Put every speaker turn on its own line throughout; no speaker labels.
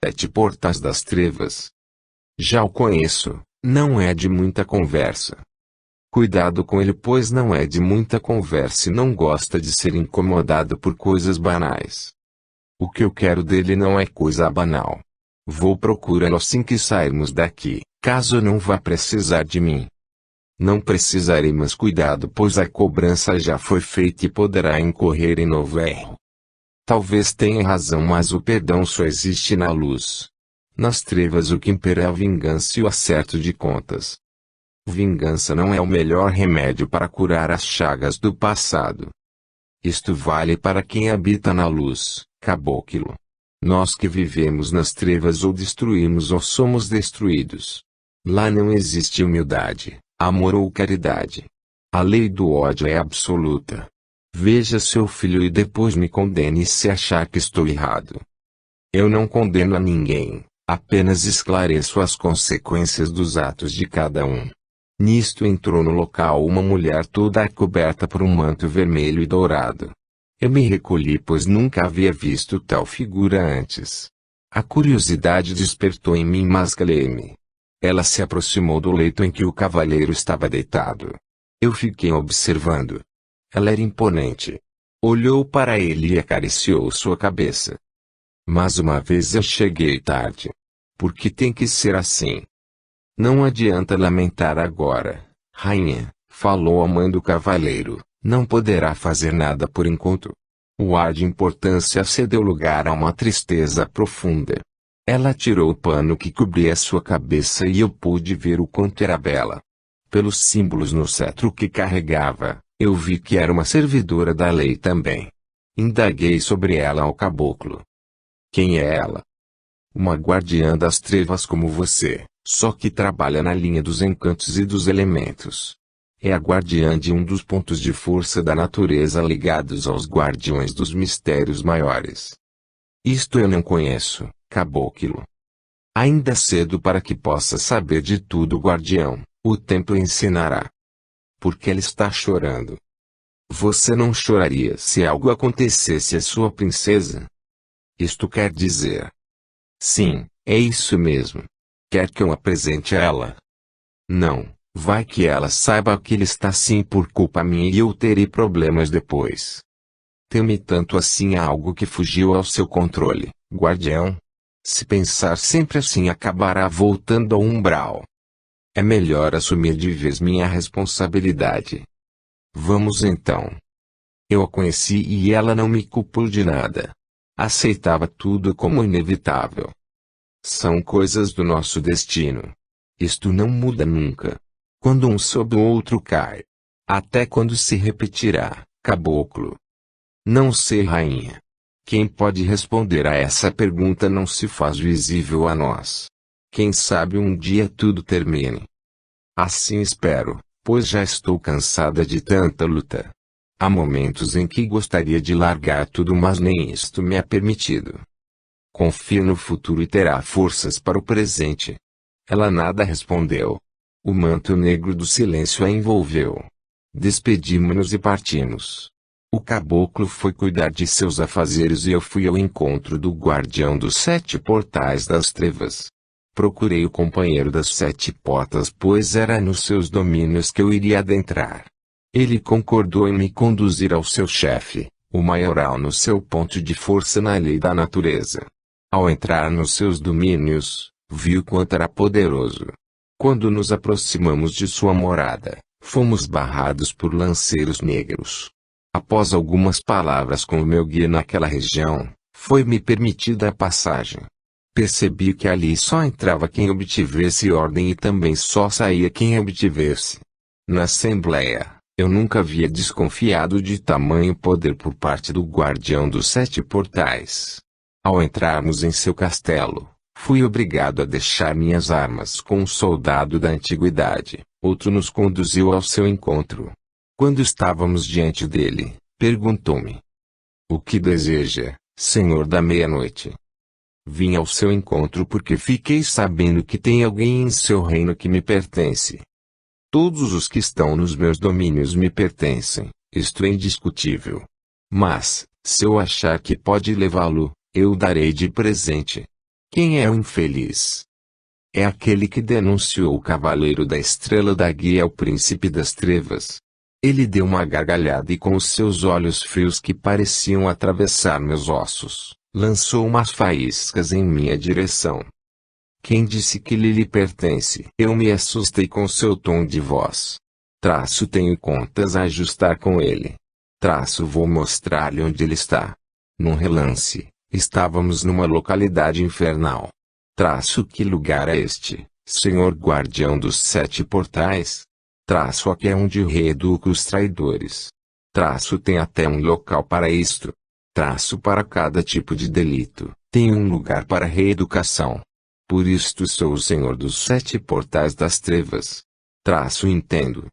7 Portais das Trevas. Já o conheço, não é de muita conversa. Cuidado com ele, pois não é de muita conversa e não gosta de ser incomodado por coisas banais. O que eu quero dele não é coisa banal. Vou procurá-lo assim que sairmos daqui, caso não vá precisar de mim. Não precisarei, mas cuidado, pois a cobrança já foi feita e poderá incorrer em novo erro. Talvez tenha razão, mas o perdão só existe na luz. Nas trevas o que impera é a vingança e o acerto de contas. Vingança não é o melhor remédio para curar as chagas do passado. Isto vale para quem habita na luz, caboclo. Nós que vivemos nas trevas ou destruímos ou somos destruídos. Lá não existe humildade, amor ou caridade. A lei do ódio é absoluta. Veja seu filho e depois me condene se achar que estou errado. Eu não condeno a ninguém, apenas esclareço as consequências dos atos de cada um. Nisto entrou no local uma mulher toda coberta por um manto vermelho e dourado. Eu me recolhi, pois nunca havia visto tal figura antes. A curiosidade despertou em mim, mas calei-me. Ela se aproximou do leito em que o cavalheiro estava deitado. Eu fiquei observando. Ela era imponente. Olhou para ele e acariciou sua cabeça. Mais uma vez eu cheguei tarde. Por que tem que ser assim? Não adianta lamentar agora, rainha, falou a mãe do cavaleiro, não poderá fazer nada por enquanto. O ar de importância cedeu lugar a uma tristeza profunda. Ela tirou o pano que cobria sua cabeça e eu pude ver o quanto era bela. Pelos símbolos no cetro que carregava, eu vi que era uma servidora da lei também. Indaguei sobre ela ao caboclo. Quem é ela? Uma guardiã das trevas como você, só que trabalha na linha dos encantos e dos elementos. É a guardiã de um dos pontos de força da natureza ligados aos guardiões dos mistérios maiores. Isto eu não conheço, caboclo. Ainda cedo para que possa saber de tudo, guardião, o tempo ensinará. Por que ela está chorando? Você não choraria se algo acontecesse à sua princesa? Isto quer dizer... Sim, é isso mesmo. Quer que eu apresente a ela? Não, vai que ela saiba que ele está assim por culpa minha e eu terei problemas depois. Teme tanto assim a algo que fugiu ao seu controle, guardião? Se pensar sempre assim acabará voltando ao umbral. É melhor assumir de vez minha responsabilidade. Vamos então. Eu a conheci e ela não me culpou de nada. Aceitava tudo como inevitável. São coisas do nosso destino. Isto não muda nunca. Quando um sobe o outro cai. Até quando se repetirá, caboclo? Não sei, rainha. Quem pode responder a essa pergunta não se faz visível a nós. Quem sabe um dia tudo termine. Assim espero, pois já estou cansada de tanta luta. Há momentos em que gostaria de largar tudo, mas nem isto me é permitido. Confie no futuro e terá forças para o presente. Ela nada respondeu. O manto negro do silêncio a envolveu. Despedimos-nos e partimos. O caboclo foi cuidar de seus afazeres e eu fui ao encontro do guardião dos 7 portais das trevas. Procurei o companheiro das 7 portas, pois era nos seus domínios que eu iria adentrar. Ele concordou em me conduzir ao seu chefe, o maioral no seu ponto de força na lei da natureza. Ao entrar nos seus domínios, viu quanto era poderoso. Quando nos aproximamos de sua morada, fomos barrados por lanceiros negros. Após algumas palavras com o meu guia naquela região, foi-me permitida a passagem. Percebi que ali só entrava quem obtivesse ordem e também só saía quem obtivesse. Na assembleia, eu nunca havia desconfiado de tamanho poder por parte do guardião dos 7 portais. Ao entrarmos em seu castelo, fui obrigado a deixar minhas armas com um soldado da antiguidade. Outro nos conduziu ao seu encontro. Quando estávamos diante dele, perguntou-me: o que deseja, senhor da meia-noite? Vim ao seu encontro porque fiquei sabendo que tem alguém em seu reino que me pertence. Todos os que estão nos meus domínios me pertencem, isto é indiscutível. Mas, se eu achar que pode levá-lo, eu darei de presente. Quem é o infeliz? É aquele que denunciou o Cavaleiro da Estrela da Guia ao Príncipe das Trevas. Ele deu uma gargalhada e com os seus olhos frios que pareciam atravessar meus ossos, lançou umas faíscas em minha direção. Quem disse que lhe pertence? Eu me assustei com seu tom de voz. Tenho contas a ajustar com ele. Vou mostrar-lhe onde ele está. Num relance, estávamos numa localidade infernal. Que lugar é este, senhor guardião dos 7 portais? Aqui é onde reeduco os traidores. Tem até um local para isto. Para cada tipo de delito, tem um lugar para reeducação. Por isto sou o senhor dos 7 portais das trevas. Entendo.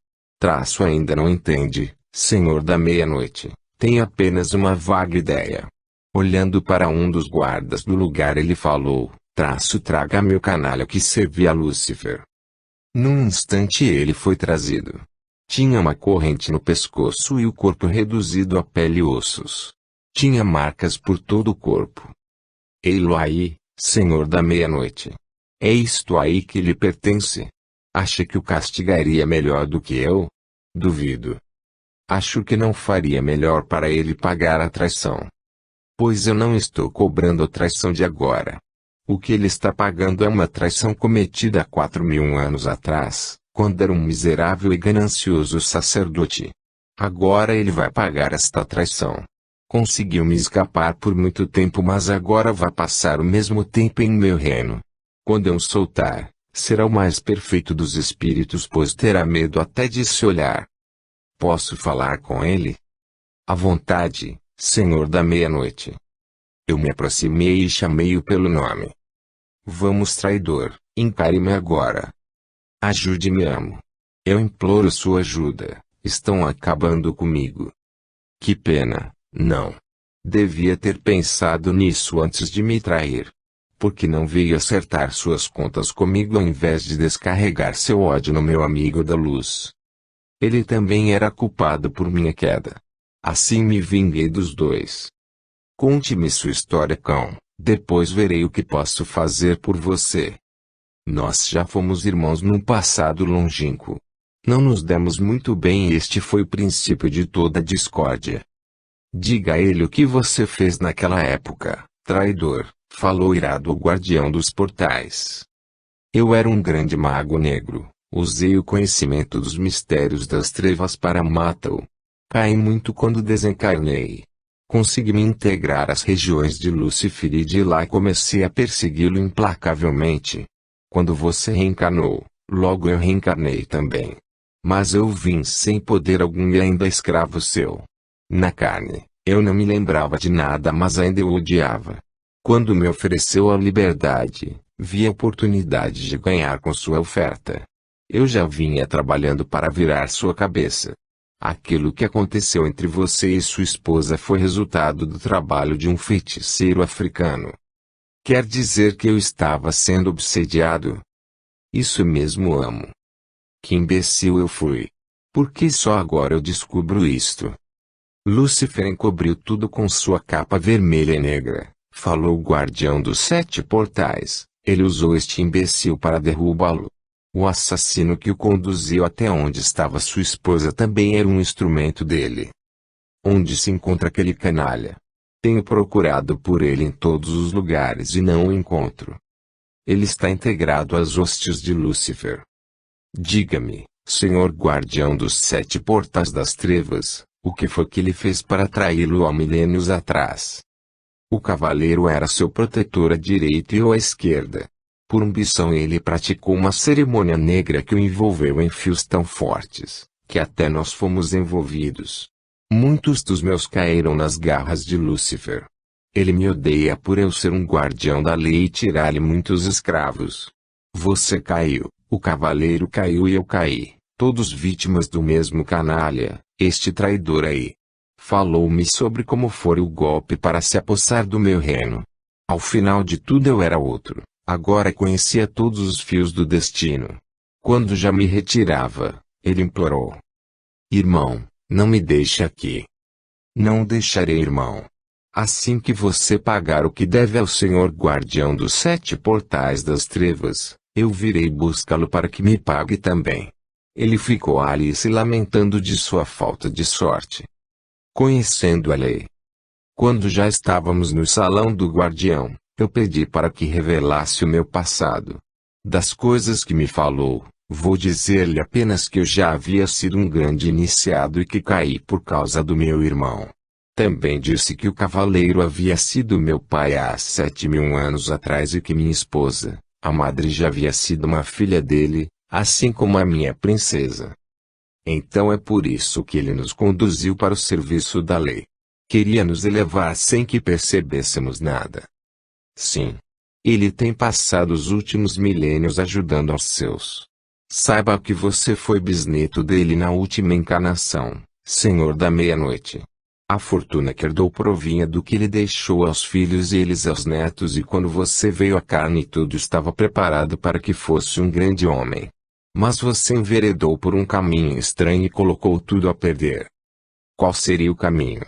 Ainda não entende, senhor da meia-noite. Tem apenas uma vaga ideia. Olhando para um dos guardas do lugar ele falou, traga-me o canalha que servia a Lúcifer. Num instante ele foi trazido. Tinha uma corrente no pescoço e o corpo reduzido a pele e ossos. Tinha marcas por todo o corpo. Ei-lo aí, senhor da meia-noite. É isto aí que lhe pertence? Acha que o castigaria melhor do que eu? Duvido. Acho que não faria melhor para ele pagar a traição. Pois eu não estou cobrando a traição de agora. O que ele está pagando é uma traição cometida há 4.000 anos atrás, quando era um miserável e ganancioso sacerdote. Agora ele vai pagar esta traição. Conseguiu me escapar por muito tempo, mas agora vai passar o mesmo tempo em meu reino. Quando eu o soltar, será o mais perfeito dos espíritos, pois terá medo até de se olhar. Posso falar com ele? À vontade, senhor da meia-noite. Eu me aproximei e chamei-o pelo nome. Vamos, traidor, encare-me agora. Ajude-me, amo. Eu imploro sua ajuda, estão acabando comigo. Que pena, não. Devia ter pensado nisso antes de me trair. Por que não veio acertar suas contas comigo ao invés de descarregar seu ódio no meu amigo da luz? Ele também era culpado por minha queda. Assim me vinguei dos dois. Conte-me sua história, cão. Depois verei o que posso fazer por você. Nós já fomos irmãos num passado longínquo. Não nos demos muito bem e este foi o princípio de toda a discórdia. Diga a ele o que você fez naquela época, traidor, falou irado o guardião dos portais. Eu era um grande mago negro, usei o conhecimento dos mistérios das trevas para matá-lo. Caí muito quando desencarnei. Consegui me integrar às regiões de Lúcifer e de lá comecei a persegui-lo implacavelmente. Quando você reencarnou, logo eu reencarnei também. Mas eu vim sem poder algum e ainda escravo seu. Na carne, eu não me lembrava de nada, mas ainda o odiava. Quando me ofereceu a liberdade, vi a oportunidade de ganhar com sua oferta. Eu já vinha trabalhando para virar sua cabeça. Aquilo que aconteceu entre você e sua esposa foi resultado do trabalho de um feiticeiro africano. Quer dizer que eu estava sendo obsediado? Isso mesmo, amo. Que imbecil eu fui. Por que só agora eu descubro isto? Lúcifer encobriu tudo com sua capa vermelha e negra, falou o guardião dos 7 portais. Ele usou este imbecil para derrubá-lo. O assassino que o conduziu até onde estava sua esposa também era um instrumento dele. Onde se encontra aquele canalha? Tenho procurado por ele em todos os lugares e não o encontro. Ele está integrado às hostes de Lúcifer. Diga-me, senhor guardião dos 7 portais das trevas, o que foi que ele fez para traí-lo há milênios atrás? O cavaleiro era seu protetor à direita e eu à esquerda. Por ambição ele praticou uma cerimônia negra que o envolveu em fios tão fortes, que até nós fomos envolvidos. Muitos dos meus caíram nas garras de Lúcifer. Ele me odeia por eu ser um guardião da lei e tirar-lhe muitos escravos. Você caiu, o cavaleiro caiu e eu caí, todos vítimas do mesmo canalha, este traidor aí. Falou-me sobre como foi o golpe para se apossar do meu reino. Ao final de tudo eu era outro. Agora conhecia todos os fios do destino. Quando já me retirava, ele implorou. Irmão, não me deixe aqui. Não o deixarei, irmão. Assim que você pagar o que deve ao Senhor guardião dos 7 portais das trevas, eu virei buscá-lo para que me pague também. Ele ficou ali se lamentando de sua falta de sorte. Conhecendo a lei. Quando já estávamos no salão do guardião, eu pedi para que revelasse o meu passado. Das coisas que me falou, vou dizer-lhe apenas que eu já havia sido um grande iniciado e que caí por causa do meu irmão. Também disse que o cavaleiro havia sido meu pai há 7.000 anos atrás e que minha esposa, a madre, já havia sido uma filha dele, assim como a minha princesa. Então é por isso que ele nos conduziu para o serviço da lei. Queria nos elevar sem que percebêssemos nada. Sim. Ele tem passado os últimos milênios ajudando aos seus. Saiba que você foi bisneto dele na última encarnação, Senhor da Meia-Noite. A fortuna que herdou provinha do que ele deixou aos filhos e eles aos netos, e quando você veio à carne tudo estava preparado para que fosse um grande homem. Mas você enveredou por um caminho estranho e colocou tudo a perder. Qual seria o caminho?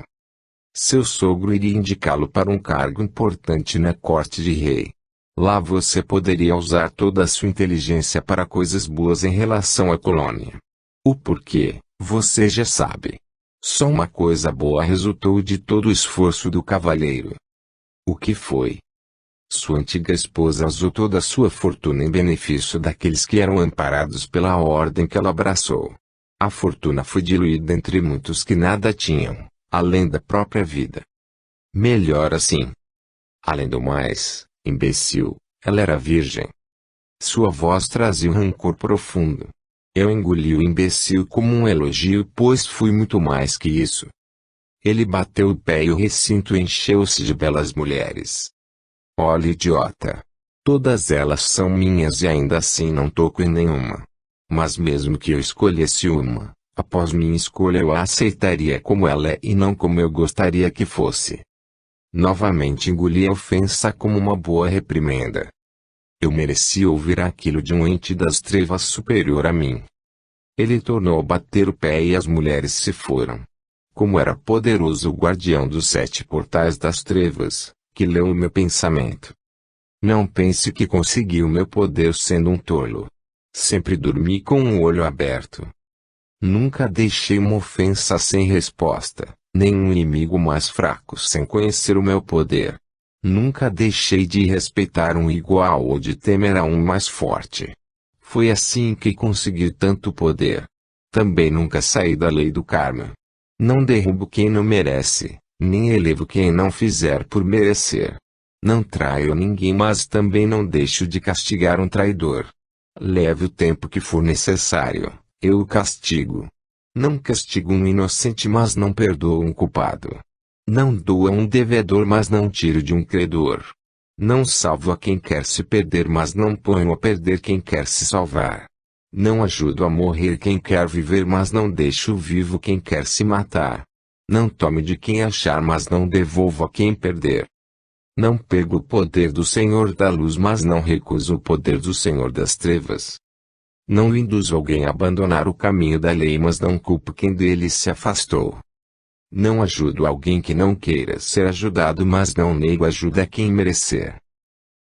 Seu sogro iria indicá-lo para um cargo importante na corte de rei. Lá você poderia usar toda a sua inteligência para coisas boas em relação à colônia. O porquê, você já sabe. Só uma coisa boa resultou de todo o esforço do cavalheiro. O que foi? Sua antiga esposa usou toda a sua fortuna em benefício daqueles que eram amparados pela ordem que ela abraçou. A fortuna foi diluída entre muitos que nada tinham, além da própria vida. Melhor assim. Além do mais, imbecil, ela era virgem. Sua voz trazia um rancor profundo. Eu engoli o imbecil como um elogio, pois fui muito mais que isso. Ele bateu o pé e o recinto encheu-se de belas mulheres. Olha, idiota. Todas elas são minhas e ainda assim não toco em nenhuma. Mas mesmo que eu escolhesse uma, após minha escolha eu a aceitaria como ela é e não como eu gostaria que fosse. Novamente engoli a ofensa como uma boa reprimenda. Eu merecia ouvir aquilo de um ente das trevas superior a mim. Ele tornou a bater o pé e as mulheres se foram. Como era poderoso o guardião dos 7 portais das trevas, que leu o meu pensamento. Não pense que consegui o meu poder sendo um tolo. Sempre dormi com um olho aberto. Nunca deixei uma ofensa sem resposta, nem um inimigo mais fraco sem conhecer o meu poder. Nunca deixei de respeitar um igual ou de temer a um mais forte. Foi assim que consegui tanto poder. Também nunca saí da lei do karma. Não derrubo quem não merece, nem elevo quem não fizer por merecer. Não traio ninguém, mas também não deixo de castigar um traidor. Leve o tempo que for necessário, eu o castigo. Não castigo um inocente, mas não perdoo um culpado. Não dou a um devedor, mas não tiro de um credor. Não salvo a quem quer se perder, mas não ponho a perder quem quer se salvar. Não ajudo a morrer quem quer viver, mas não deixo vivo quem quer se matar. Não tome de quem achar, mas não devolvo a quem perder. Não pego o poder do Senhor da Luz, mas não recuso o poder do Senhor das Trevas. Não induzo alguém a abandonar o caminho da lei, mas não culpo quem dele se afastou. Não ajudo alguém que não queira ser ajudado, mas não nego ajuda a quem merecer.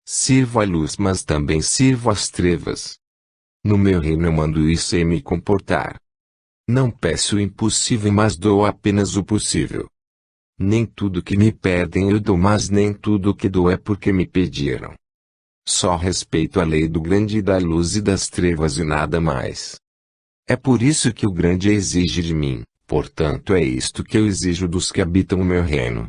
Sirvo à luz, mas também sirvo às trevas. No meu reino eu mando e sei me comportar. Não peço o impossível, mas dou apenas o possível. Nem tudo que me pedem eu dou, mas nem tudo que dou é porque me pediram. Só respeito a lei do grande e da luz e das trevas e nada mais. É por isso que o grande exige de mim. Portanto é isto que eu exijo dos que habitam o meu reino.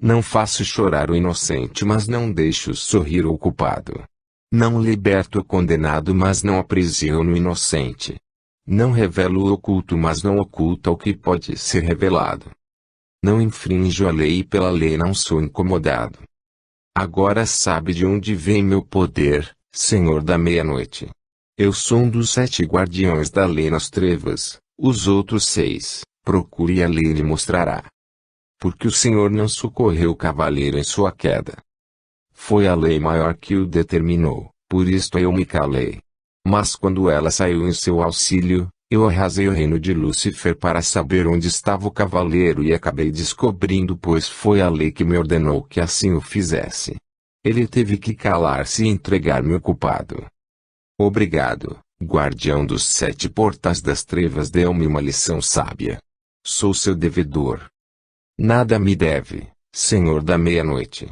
Não faço chorar o inocente, mas não deixo sorrir o culpado. Não liberto o condenado, mas não aprisiono o inocente. Não revelo o oculto, mas não oculto o que pode ser revelado. Não infrinjo a lei e pela lei não sou incomodado. Agora sabe de onde vem meu poder, Senhor da Meia-Noite. Eu sou um dos 7 guardiões da lei nas trevas. Os outros 6, procure e a lei lhe mostrará. Porque o Senhor não socorreu o cavaleiro em sua queda. Foi a lei maior que o determinou, por isto eu me calei. Mas quando ela saiu em seu auxílio, Eu arrasei o reino de Lúcifer para saber onde estava o cavaleiro e acabei descobrindo, pois foi a lei que me ordenou que assim o fizesse. Ele teve que calar-se e entregar-me o culpado. Obrigado, guardião dos 7 portais das trevas, deu-me uma lição sábia. Sou seu devedor. Nada me deve, Senhor da meia-noite.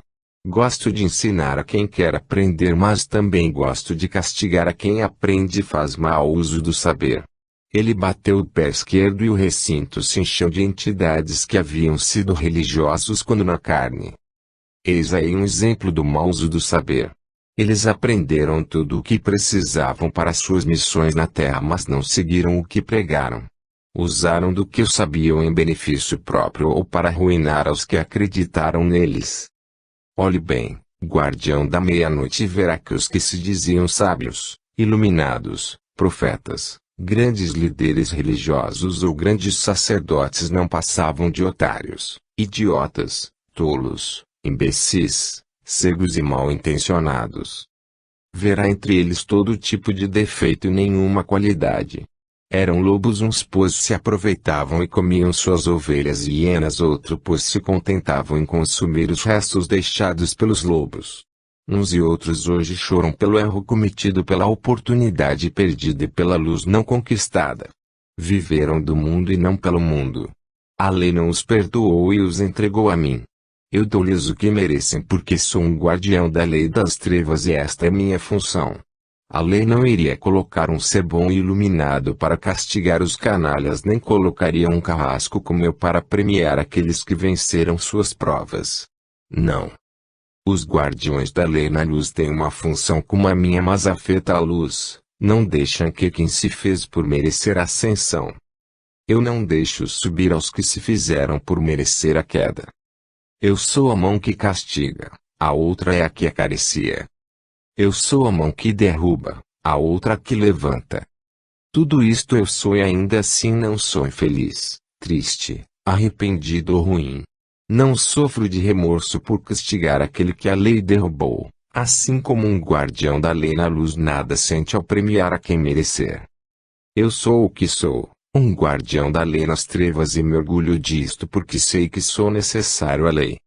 Gosto de ensinar a quem quer aprender, mas também gosto de castigar a quem aprende e faz mau uso do saber. Ele bateu o pé esquerdo e o recinto se encheu de entidades que haviam sido religiosos quando na carne. Eis aí um exemplo do mau uso do saber. Eles aprenderam tudo o que precisavam para suas missões na Terra, mas não seguiram o que pregaram. Usaram do que sabiam em benefício próprio ou para arruinar aos que acreditaram neles. Olhe bem, guardião da meia-noite, e verá que os que se diziam sábios, iluminados, profetas, grandes líderes religiosos ou grandes sacerdotes não passavam de otários, idiotas, tolos, imbecis, cegos e mal-intencionados. Verá entre eles todo tipo de defeito e nenhuma qualidade. Eram lobos uns, pois se aproveitavam e comiam suas ovelhas, e hienas outro, pois se contentavam em consumir os restos deixados pelos lobos. Uns e outros hoje choram pelo erro cometido, pela oportunidade perdida e pela luz não conquistada. Viveram do mundo e não pelo mundo. A lei não os perdoou e os entregou a mim. Eu dou-lhes o que merecem, porque sou um guardião da lei das trevas e esta é minha função. A lei não iria colocar um ser bom e iluminado para castigar os canalhas, nem colocaria um carrasco como eu para premiar aqueles que venceram suas provas. Não. Os guardiões da lei na luz têm uma função como a minha, mas afeta a luz, não deixam que quem se fez por merecer a ascensão. Eu não deixo subir aos que se fizeram por merecer a queda. Eu sou a mão que castiga, a outra é a que acaricia. Eu sou a mão que derruba, a outra a que levanta. Tudo isto eu sou e ainda assim não sou infeliz, triste, arrependido ou ruim. Não sofro de remorso por castigar aquele que a lei derrubou, assim como um guardião da lei na luz nada sente ao premiar a quem merecer. Eu sou o que sou, um guardião da lei nas trevas, e me orgulho disto porque sei que sou necessário à lei.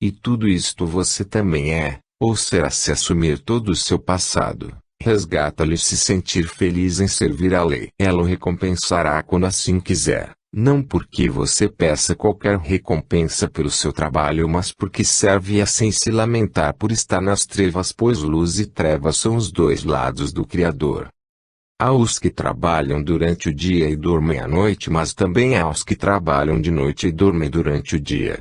E tudo isto você também é, ou será, se assumir todo o seu passado. Resgata-lhe se sentir feliz em servir à lei. Ela o recompensará quando assim quiser. Não porque você peça qualquer recompensa pelo seu trabalho, mas porque serve, sem se lamentar por estar nas trevas, pois luz e trevas são os dois lados do Criador. Há os que trabalham durante o dia e dormem à noite, mas também há os que trabalham de noite e dormem durante o dia.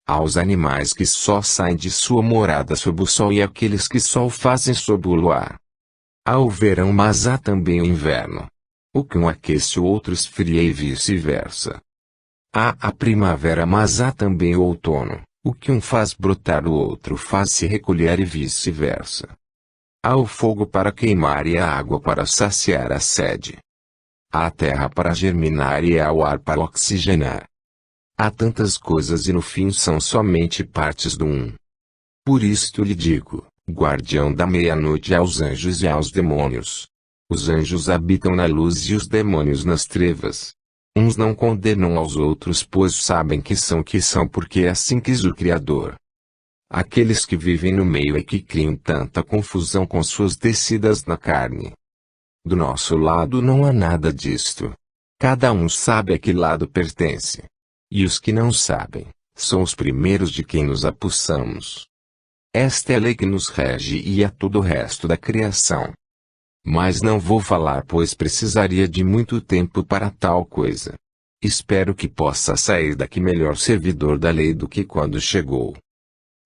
Há os animais que só saem de sua morada sob o sol e aqueles que só o fazem sob o luar. Há o verão, mas há também o inverno. O que um aquece o outro esfria e vice-versa. Há a primavera, mas há também o outono. O que um faz brotar o outro faz se recolher e vice-versa. Há o fogo para queimar e a água para saciar a sede. Há a terra para germinar e há o ar para oxigenar. Há tantas coisas e no fim são somente partes do um. Por isto lhe digo, guardião da meia-noite, aos anjos e aos demônios. Os anjos habitam na luz e os demônios nas trevas. Uns não condenam aos outros, pois sabem que são porque é assim quis o Criador. Aqueles que vivem no meio é que criam tanta confusão com suas descidas na carne. Do nosso lado não há nada disto. Cada um sabe a que lado pertence. E os que não sabem, são os primeiros de quem nos apossamos. Esta é a lei que nos rege e a todo o resto da criação. Mas não vou falar, pois precisaria de muito tempo para tal coisa. Espero que possa sair daqui melhor servidor da lei do que quando chegou.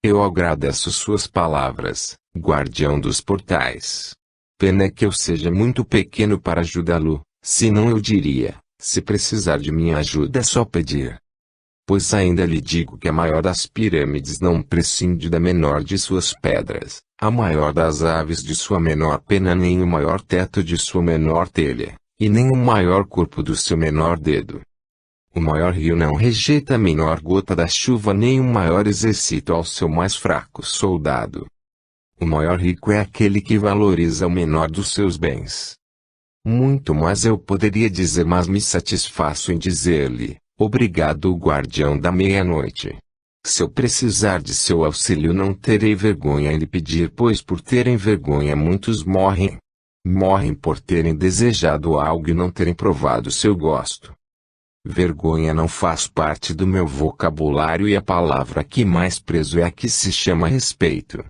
Eu agradeço suas palavras, guardião dos portais. Pena que eu seja muito pequeno para ajudá-lo, senão eu diria, se precisar de minha ajuda é só pedir. Pois ainda lhe digo que a maior das pirâmides não prescinde da menor de suas pedras, a maior das aves de sua menor pena, nem o maior teto de sua menor telha, e nem o maior corpo do seu menor dedo. O maior rio não rejeita a menor gota da chuva, nem o maior exército ao seu mais fraco soldado. O maior rico é aquele que valoriza o menor dos seus bens. Muito mais eu poderia dizer, mas me satisfaço em dizer-lhe: obrigado, guardião da meia-noite. Se eu precisar de seu auxílio, não terei vergonha em lhe pedir, pois por terem vergonha muitos morrem. Morrem por terem desejado algo e não terem provado seu gosto. Vergonha não faz parte do meu vocabulário e a palavra que mais prezo é a que se chama respeito.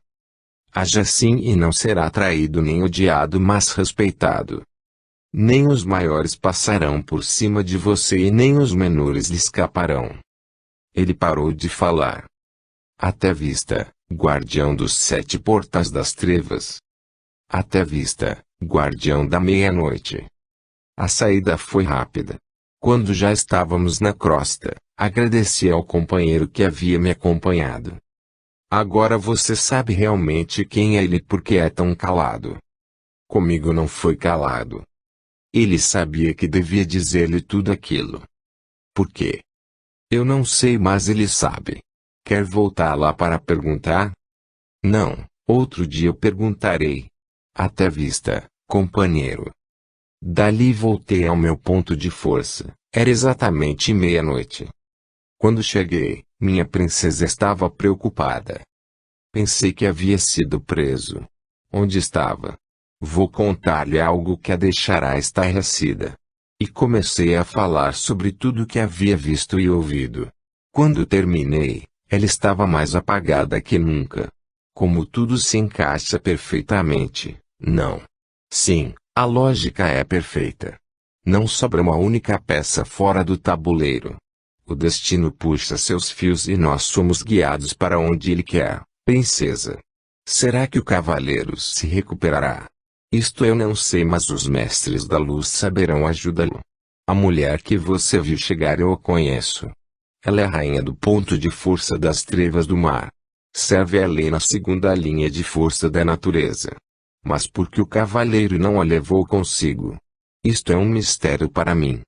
Haja assim e não será traído nem odiado, mas respeitado. Nem os maiores passarão por cima de você e nem os menores lhe escaparão. Ele parou de falar. Até vista, guardião dos 7 portais das trevas. Até vista, guardião da meia-noite. A saída foi rápida. Quando já estávamos na crosta, agradeci ao companheiro que havia me acompanhado. Agora você sabe realmente quem é ele e por que é tão calado. Comigo não foi calado. Ele sabia que devia dizer-lhe tudo aquilo. Por quê? Eu não sei, mas ele sabe. Quer voltar lá para perguntar? Não, outro dia eu perguntarei. Até vista, companheiro. Dali voltei ao meu ponto de força. Era exatamente meia-noite. Quando cheguei, minha princesa estava preocupada. Pensei que havia sido preso. Onde estava? Vou contar-lhe algo que a deixará estarrecida. E comecei a falar sobre tudo o que havia visto e ouvido. Quando terminei, ela estava mais apagada que nunca. Como tudo se encaixa perfeitamente, não. Sim, a lógica é perfeita. Não sobra uma única peça fora do tabuleiro. O destino puxa seus fios e nós somos guiados para onde ele quer, princesa. Será que o cavaleiro se recuperará? Isto eu não sei, mas os mestres da luz saberão ajudá-lo. A mulher que você viu chegar eu a conheço. Ela é a rainha do ponto de força das trevas do mar. Serve a lei na segunda linha de força da natureza. Mas por que o cavaleiro não a levou consigo? Isto é um mistério para mim.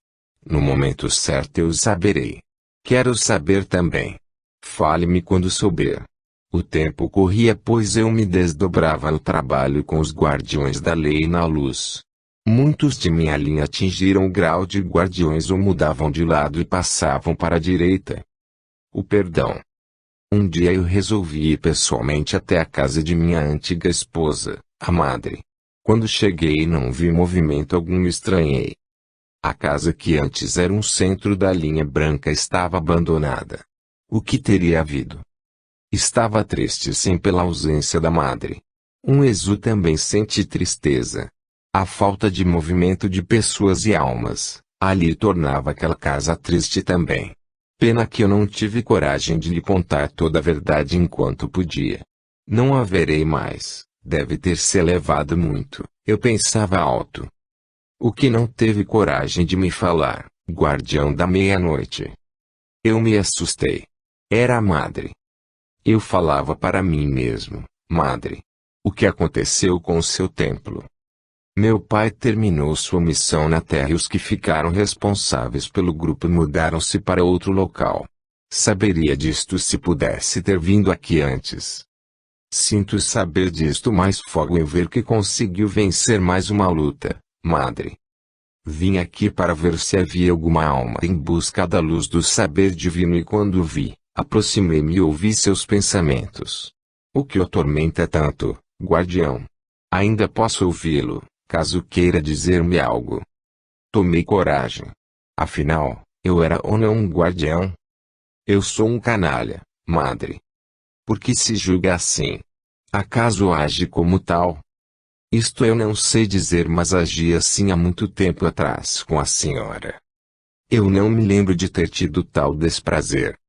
No momento certo eu saberei. Quero saber também. Fale-me quando souber. O tempo corria, pois eu me desdobrava no trabalho com os guardiões da lei na luz. Muitos de minha linha atingiram o grau de guardiões ou mudavam de lado e passavam para a direita. O perdão. Um dia eu resolvi ir pessoalmente até a casa de minha antiga esposa, a madre. Quando cheguei não vi movimento algum e me estranhei. A casa que antes era um centro da linha branca estava abandonada. O que teria havido? Estava triste sim pela ausência da madre. Exu também senti tristeza. A falta de movimento de pessoas e almas, ali tornava aquela casa triste também. Pena que eu não tive coragem de lhe contar toda a verdade enquanto podia. Não a verei mais, deve ter se elevado muito, eu pensava alto. O que não teve coragem de me falar, guardião da meia-noite? Eu me assustei. Era a madre. Eu falava para mim mesmo, madre. O que aconteceu com o seu templo? Meu pai terminou sua missão na Terra e os que ficaram responsáveis pelo grupo mudaram-se para outro local. Saberia disto se pudesse ter vindo aqui antes. Sinto saber disto, mas fogo em ver que conseguiu vencer mais uma luta, madre. Vim aqui para ver se havia alguma alma em busca da luz do saber divino e quando vi, aproximei-me e ouvi seus pensamentos. O que o atormenta tanto, guardião? Ainda posso ouvi-lo, caso queira dizer-me algo. Tomei coragem. Afinal, eu era ou não um guardião? Eu sou um canalha, madre. Por que se julga assim? Acaso age como tal? Isto eu não sei dizer, mas agi assim há muito tempo atrás com a senhora. Eu não me lembro de ter tido tal desprazer.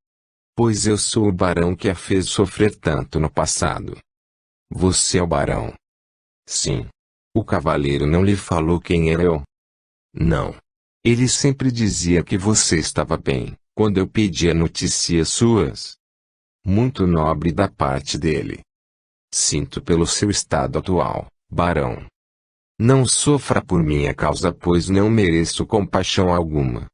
Pois eu sou o barão que a fez sofrer tanto no passado. Você é o barão? Sim. O cavaleiro não lhe falou quem era eu? Não. Ele sempre dizia que você estava bem, quando eu pedia notícias suas. Muito nobre da parte dele. Sinto pelo seu estado atual, barão. Não sofra por minha causa, pois não mereço compaixão alguma.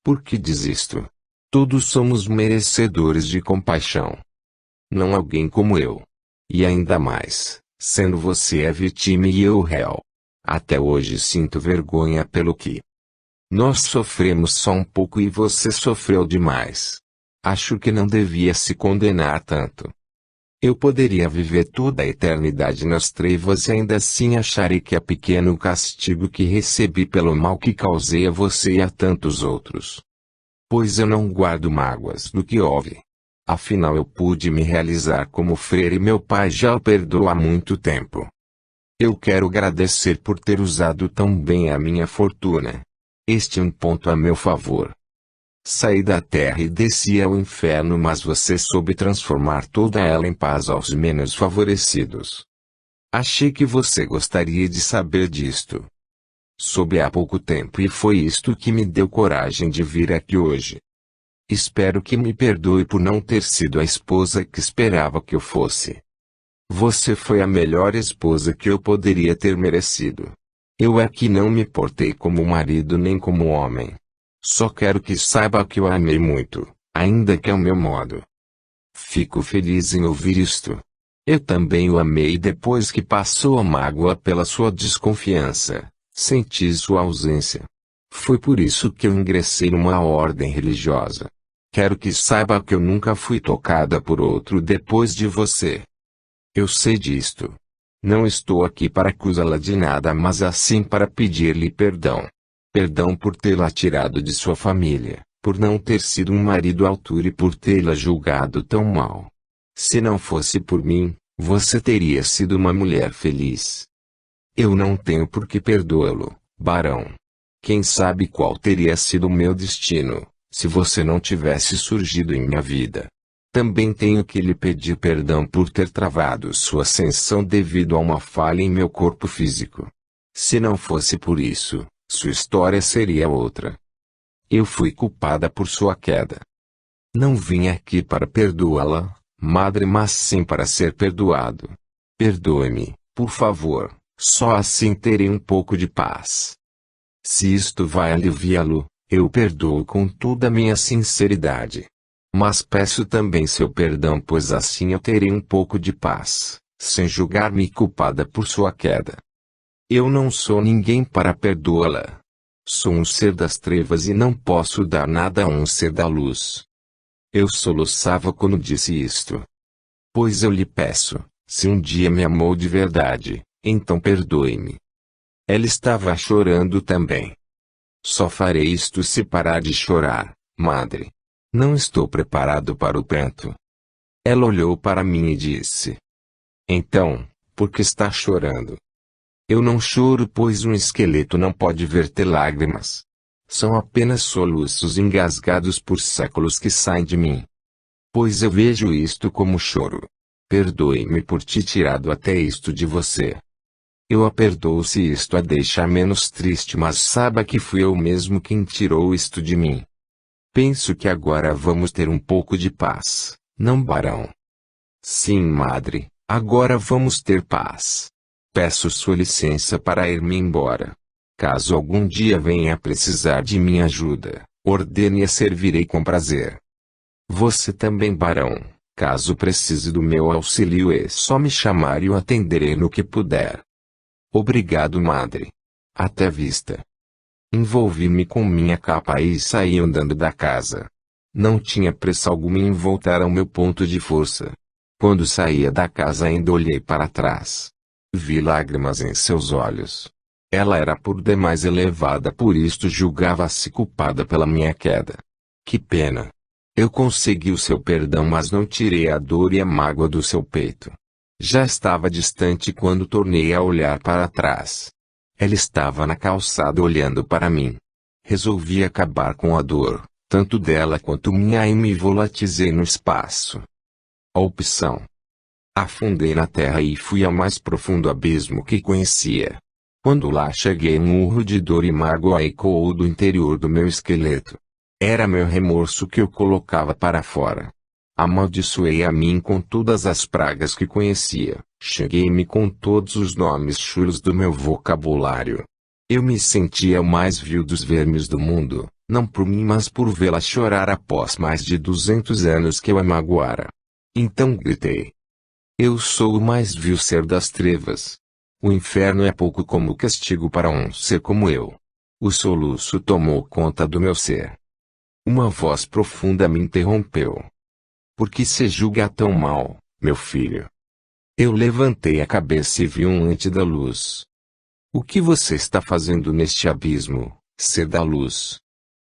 Por que diz isto? Todos somos merecedores de compaixão. Não alguém como eu. E ainda mais, sendo você a vítima e eu o réu. Até hoje sinto vergonha pelo que nós sofremos só um pouco e você sofreu demais. Acho que não devia se condenar tanto. Eu poderia viver toda a eternidade nas trevas e ainda assim acharei que é pequeno o castigo que recebi pelo mal que causei a você e a tantos outros. Pois eu não guardo mágoas do que houve. Afinal eu pude me realizar como freire e meu pai já o perdoou há muito tempo. Eu quero agradecer por ter usado tão bem a minha fortuna. Este é um ponto a meu favor. Saí da terra e desci ao inferno, mas você soube transformar toda ela em paz aos menos favorecidos. Achei que você gostaria de saber disto. Soube há pouco tempo e foi isto que me deu coragem de vir aqui hoje. Espero que me perdoe por não ter sido a esposa que esperava que eu fosse. Você foi a melhor esposa que eu poderia ter merecido. Eu é que não me portei como marido nem como homem. Só quero que saiba que eu a amei muito, ainda que ao meu modo. Fico feliz em ouvir isto. Eu também o amei depois que passou a mágoa pela sua desconfiança. Senti sua ausência. Foi por isso que eu ingressei numa ordem religiosa. Quero que saiba que eu nunca fui tocada por outro depois de você. Eu sei disto. Não estou aqui para acusá-la de nada, mas assim para pedir-lhe perdão. Perdão por tê-la tirado de sua família, por não ter sido um marido à altura e por tê-la julgado tão mal. Se não fosse por mim, você teria sido uma mulher feliz. Eu não tenho por que perdoá-lo, barão. Quem sabe qual teria sido o meu destino, se você não tivesse surgido em minha vida. Também tenho que lhe pedir perdão por ter travado sua ascensão devido a uma falha em meu corpo físico. Se não fosse por isso, sua história seria outra. Eu fui culpada por sua queda. Não vim aqui para perdoá-la, madre, mas sim para ser perdoado. Perdoe-me, por favor, só assim terei um pouco de paz. Se isto vai aliviá-lo, eu perdoo com toda a minha sinceridade. Mas peço também seu perdão, pois assim eu terei um pouco de paz, sem julgar-me culpada por sua queda. Eu não sou ninguém para perdoá-la. Sou um ser das trevas e não posso dar nada a um ser da luz. Eu soluçava quando disse isto. Pois eu lhe peço, se um dia me amou de verdade, então perdoe-me. Ela estava chorando também. Só farei isto se parar de chorar, madre. Não estou preparado para o pranto. Ela olhou para mim e disse. Então, por que está chorando? Eu não choro, pois um esqueleto não pode verter lágrimas. São apenas soluços engasgados por séculos que saem de mim. Pois eu vejo isto como choro. Perdoe-me por ter tirado até isto de você. Eu a perdoo se isto a deixa menos triste, mas saiba que fui eu mesmo quem tirou isto de mim. Penso que agora vamos ter um pouco de paz, não, barão? Sim, madre, agora vamos ter paz. Peço sua licença para ir-me embora. Caso algum dia venha a precisar de minha ajuda, ordene e a servirei com prazer. Você também, barão, caso precise do meu auxílio é só me chamar e eu atenderei no que puder. Obrigado, madre. Até vista. Envolvi-me com minha capa e saí andando da casa. Não tinha pressa alguma em voltar ao meu ponto de força. Quando saía da casa ainda olhei para trás. Vi lágrimas em seus olhos. Ela era por demais elevada, por isto julgava-se culpada pela minha queda. Que pena. Eu consegui o seu perdão, mas não tirei a dor e a mágoa do seu peito. Já estava distante quando tornei a olhar para trás. Ela estava na calçada olhando para mim. Resolvi acabar com a dor, tanto dela quanto minha, e me volatizei no espaço. A opção. Afundei na terra e fui ao mais profundo abismo que conhecia. Quando lá cheguei, um urro de dor e mágoa ecoou do interior do meu esqueleto. Era meu remorso que eu colocava para fora. Amaldiçoei a mim com todas as pragas que conhecia. Cheguei-me com todos os nomes chulos do meu vocabulário. Eu me sentia o mais vil dos vermes do mundo, não por mim mas por vê-la chorar após mais de 200 anos que eu a magoara. Então gritei. Eu sou o mais vil ser das trevas. O inferno é pouco como castigo para um ser como eu. O soluço tomou conta do meu ser. Uma voz profunda me interrompeu. Por que se julga tão mal, meu filho? Eu levantei a cabeça e vi um ente da luz. O que você está fazendo neste abismo, ser da luz?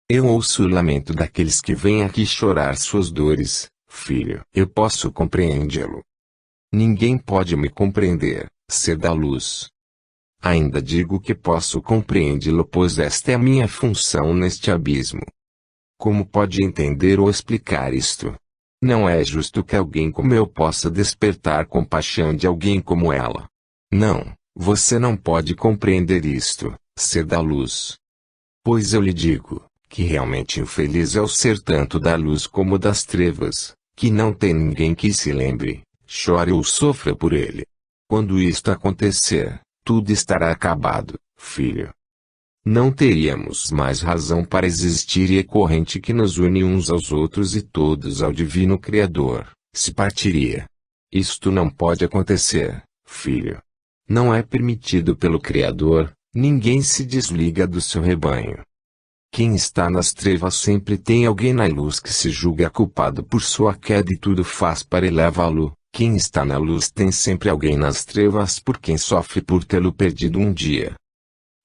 Eu ouço o lamento daqueles que vêm aqui chorar suas dores, filho. Eu posso compreendê-lo. Ninguém pode me compreender, ser da luz. Ainda digo que posso compreendê-lo, pois esta é a minha função neste abismo. Como pode entender ou explicar isto? Não é justo que alguém como eu possa despertar compaixão de alguém como ela. Não, você não pode compreender isto, ser da luz. Pois eu lhe digo, que realmente infeliz é o ser tanto da luz como das trevas, que não tem ninguém que se lembre, chore ou sofra por ele. Quando isto acontecer, tudo estará acabado, filho. Não teríamos mais razão para existir e a corrente que nos une uns aos outros e todos ao Divino Criador, se partiria. Isto não pode acontecer, filho. Não é permitido pelo Criador, ninguém se desliga do seu rebanho. Quem está nas trevas sempre tem alguém na luz que se julga culpado por sua queda e tudo faz para elevá-lo. Quem está na luz tem sempre alguém nas trevas por quem sofre por tê-lo perdido um dia.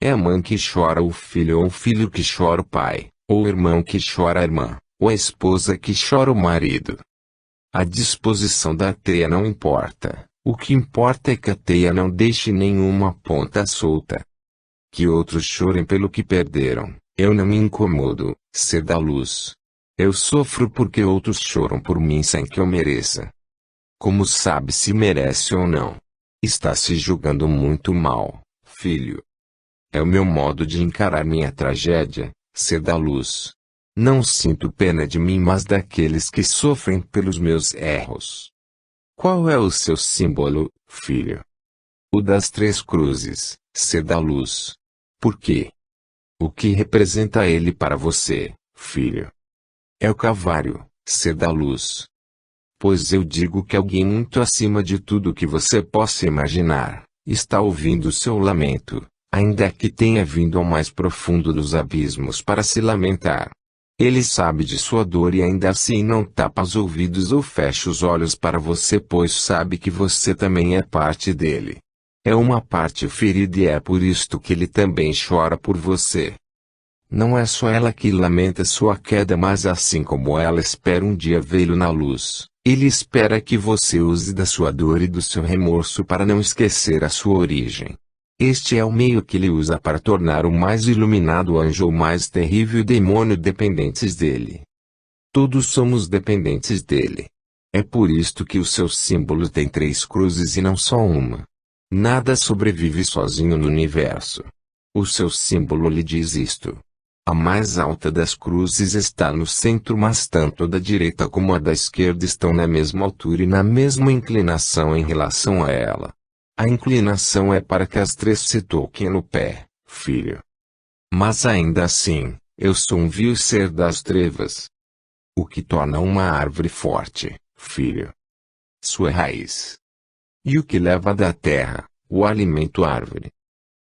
É a mãe que chora o filho ou o filho que chora o pai, ou o irmão que chora a irmã, ou a esposa que chora o marido. A disposição da teia não importa, o que importa é que a teia não deixe nenhuma ponta solta. Que outros chorem pelo que perderam, eu não me incomodo, ser da luz. Eu sofro porque outros choram por mim sem que eu mereça. Como sabe se merece ou não? Está se julgando muito mal, filho. É o meu modo de encarar minha tragédia, ser da luz. Não sinto pena de mim mas daqueles que sofrem pelos meus erros. Qual é o seu símbolo, filho? O das três cruzes, ser da luz. Por quê? O que representa ele para você, filho? É o Calvário, ser da luz. Pois eu digo que alguém muito acima de tudo que você possa imaginar, está ouvindo o seu lamento. Ainda que tenha vindo ao mais profundo dos abismos para se lamentar. Ele sabe de sua dor e ainda assim não tapa os ouvidos ou fecha os olhos para você, pois sabe que você também é parte dele. É uma parte ferida e é por isto que ele também chora por você. Não é só ela que lamenta sua queda, mas assim como ela espera um dia vê-lo na luz, ele espera que você use da sua dor e do seu remorso para não esquecer a sua origem. Este é o meio que ele usa para tornar o mais iluminado anjo ou o mais terrível demônio dependentes dele. Todos somos dependentes dele. É por isto que o seu símbolo tem três cruzes e não só uma. Nada sobrevive sozinho no universo. O seu símbolo lhe diz isto. A mais alta das cruzes está no centro, mas tanto a da direita como a da esquerda estão na mesma altura e na mesma inclinação em relação a ela. A inclinação é para que as três se toquem no pé, filho. Mas ainda assim, eu sou um vil ser das trevas. O que torna uma árvore forte, filho? Sua raiz. E o que leva da terra, o alimento árvore?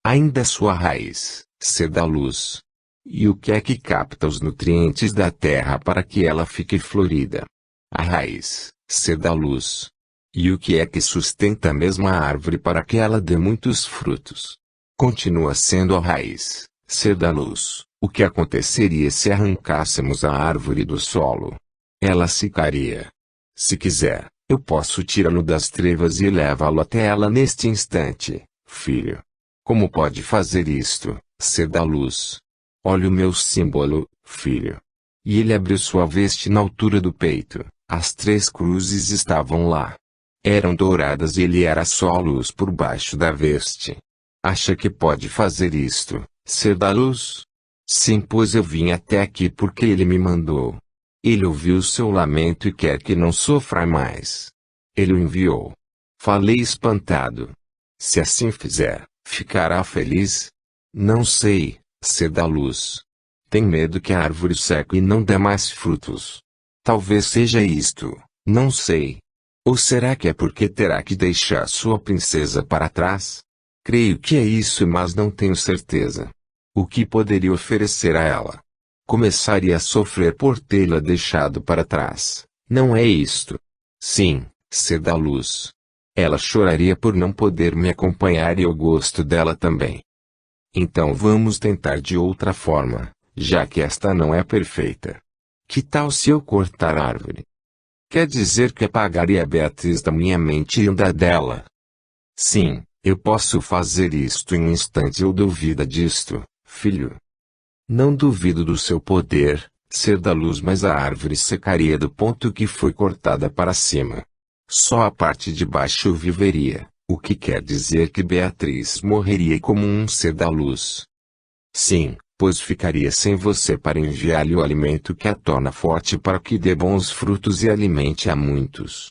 Ainda sua raiz, ser da luz. E o que é que capta os nutrientes da terra para que ela fique florida? A raiz, ser da luz. E o que é que sustenta a mesma árvore para que ela dê muitos frutos? Continua sendo a raiz, ser da luz. O que aconteceria se arrancássemos a árvore do solo? Ela secaria. Se quiser, eu posso tirá-lo das trevas e levá-lo até ela neste instante, filho. Como pode fazer isto, ser da luz? Olhe o meu símbolo, filho. E ele abriu sua veste na altura do peito. As três cruzes estavam lá. Eram douradas e ele era só a luz por baixo da veste. Acha que pode fazer isto, ser da luz? Sim, pois eu vim até aqui porque ele me mandou. Ele ouviu o seu lamento e quer que não sofra mais. Ele o enviou. Falei espantado. Se assim fizer, ficará feliz? Não sei, ser da luz. Tem medo que a árvore seque e não dê mais frutos. Talvez seja isto, não sei. Ou será que é porque terá que deixar sua princesa para trás? Creio que é isso, mas não tenho certeza. O que poderia oferecer a ela? Começaria a sofrer por tê-la deixado para trás. Não é isto. Sim, ser da luz. Ela choraria por não poder me acompanhar e eu gosto dela também. Então vamos tentar de outra forma, já que esta não é perfeita. Que tal se eu cortar a árvore? Quer dizer que apagaria a Beatriz da minha mente e da dela? Sim, eu posso fazer isto em um instante. Eu duvido disto, filho. Não duvido do seu poder, ser da luz, mas a árvore secaria do ponto que foi cortada para cima. Só a parte de baixo viveria, o que quer dizer que Beatriz morreria como um ser da luz. Sim, pois ficaria sem você para enviar-lhe o alimento que a torna forte para que dê bons frutos e alimente a muitos.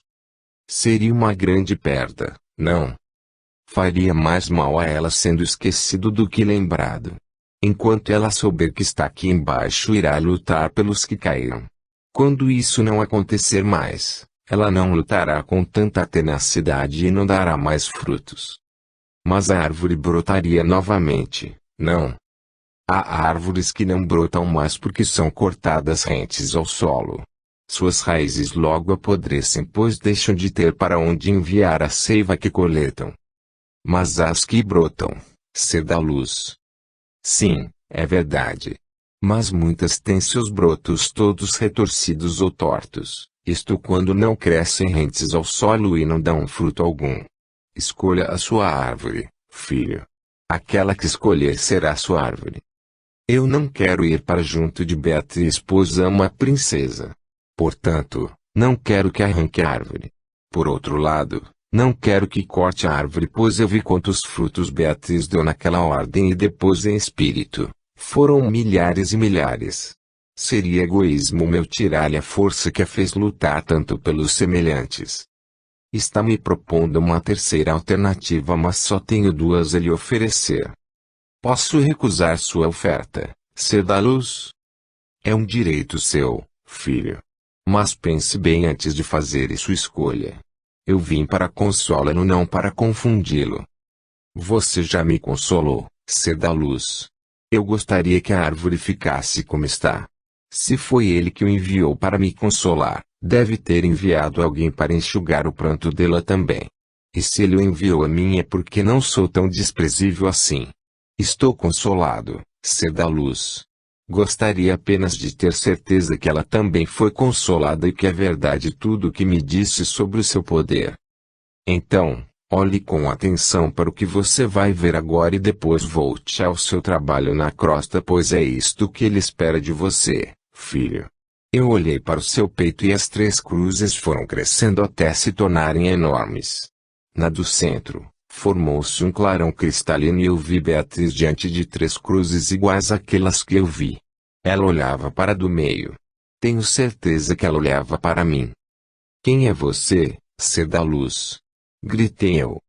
Seria uma grande perda, não? Faria mais mal a ela sendo esquecido do que lembrado. Enquanto ela souber que está aqui embaixo, irá lutar pelos que caíram. Quando isso não acontecer mais, ela não lutará com tanta tenacidade e não dará mais frutos. Mas a árvore brotaria novamente, não? Há árvores que não brotam mais porque são cortadas rentes ao solo. Suas raízes logo apodrecem, pois deixam de ter para onde enviar a seiva que coletam. Mas as que brotam, ser da luz. Sim, é verdade. Mas muitas têm seus brotos todos retorcidos ou tortos, isto quando não crescem rentes ao solo e não dão fruto algum. Escolha a sua árvore, filho. Aquela que escolher será sua árvore. Eu não quero ir para junto de Beatriz, pois amo a princesa. Portanto, não quero que arranque a árvore. Por outro lado, não quero que corte a árvore, pois eu vi quantos frutos Beatriz deu naquela ordem e depois em espírito. Foram milhares e milhares. Seria egoísmo meu tirar-lhe a força que a fez lutar tanto pelos semelhantes. Está me propondo uma terceira alternativa, mas só tenho duas a lhe oferecer. Posso recusar sua oferta, ser da luz? É um direito seu, filho. Mas pense bem antes de fazer sua escolha. Eu vim para consolá-lo, não para confundi-lo. Você já me consolou, ser da luz. Eu gostaria que a árvore ficasse como está. Se foi ele que o enviou para me consolar, deve ter enviado alguém para enxugar o pranto dela também. E se ele o enviou a mim é porque não sou tão desprezível assim. Estou consolado, ser da luz. Gostaria apenas de ter certeza que ela também foi consolada e que é verdade tudo o que me disse sobre o seu poder. Então, olhe com atenção para o que você vai ver agora e depois volte ao seu trabalho na crosta, pois é isto que ele espera de você, filho. Eu olhei para o seu peito e as 3 cruzes foram crescendo até se tornarem enormes. Na do centro, formou-se um clarão cristalino e eu vi Beatriz diante de 3 cruzes iguais àquelas que eu vi. Ela olhava para a do meio. Tenho certeza que ela olhava para mim. Quem é você, ser da luz? Gritei eu.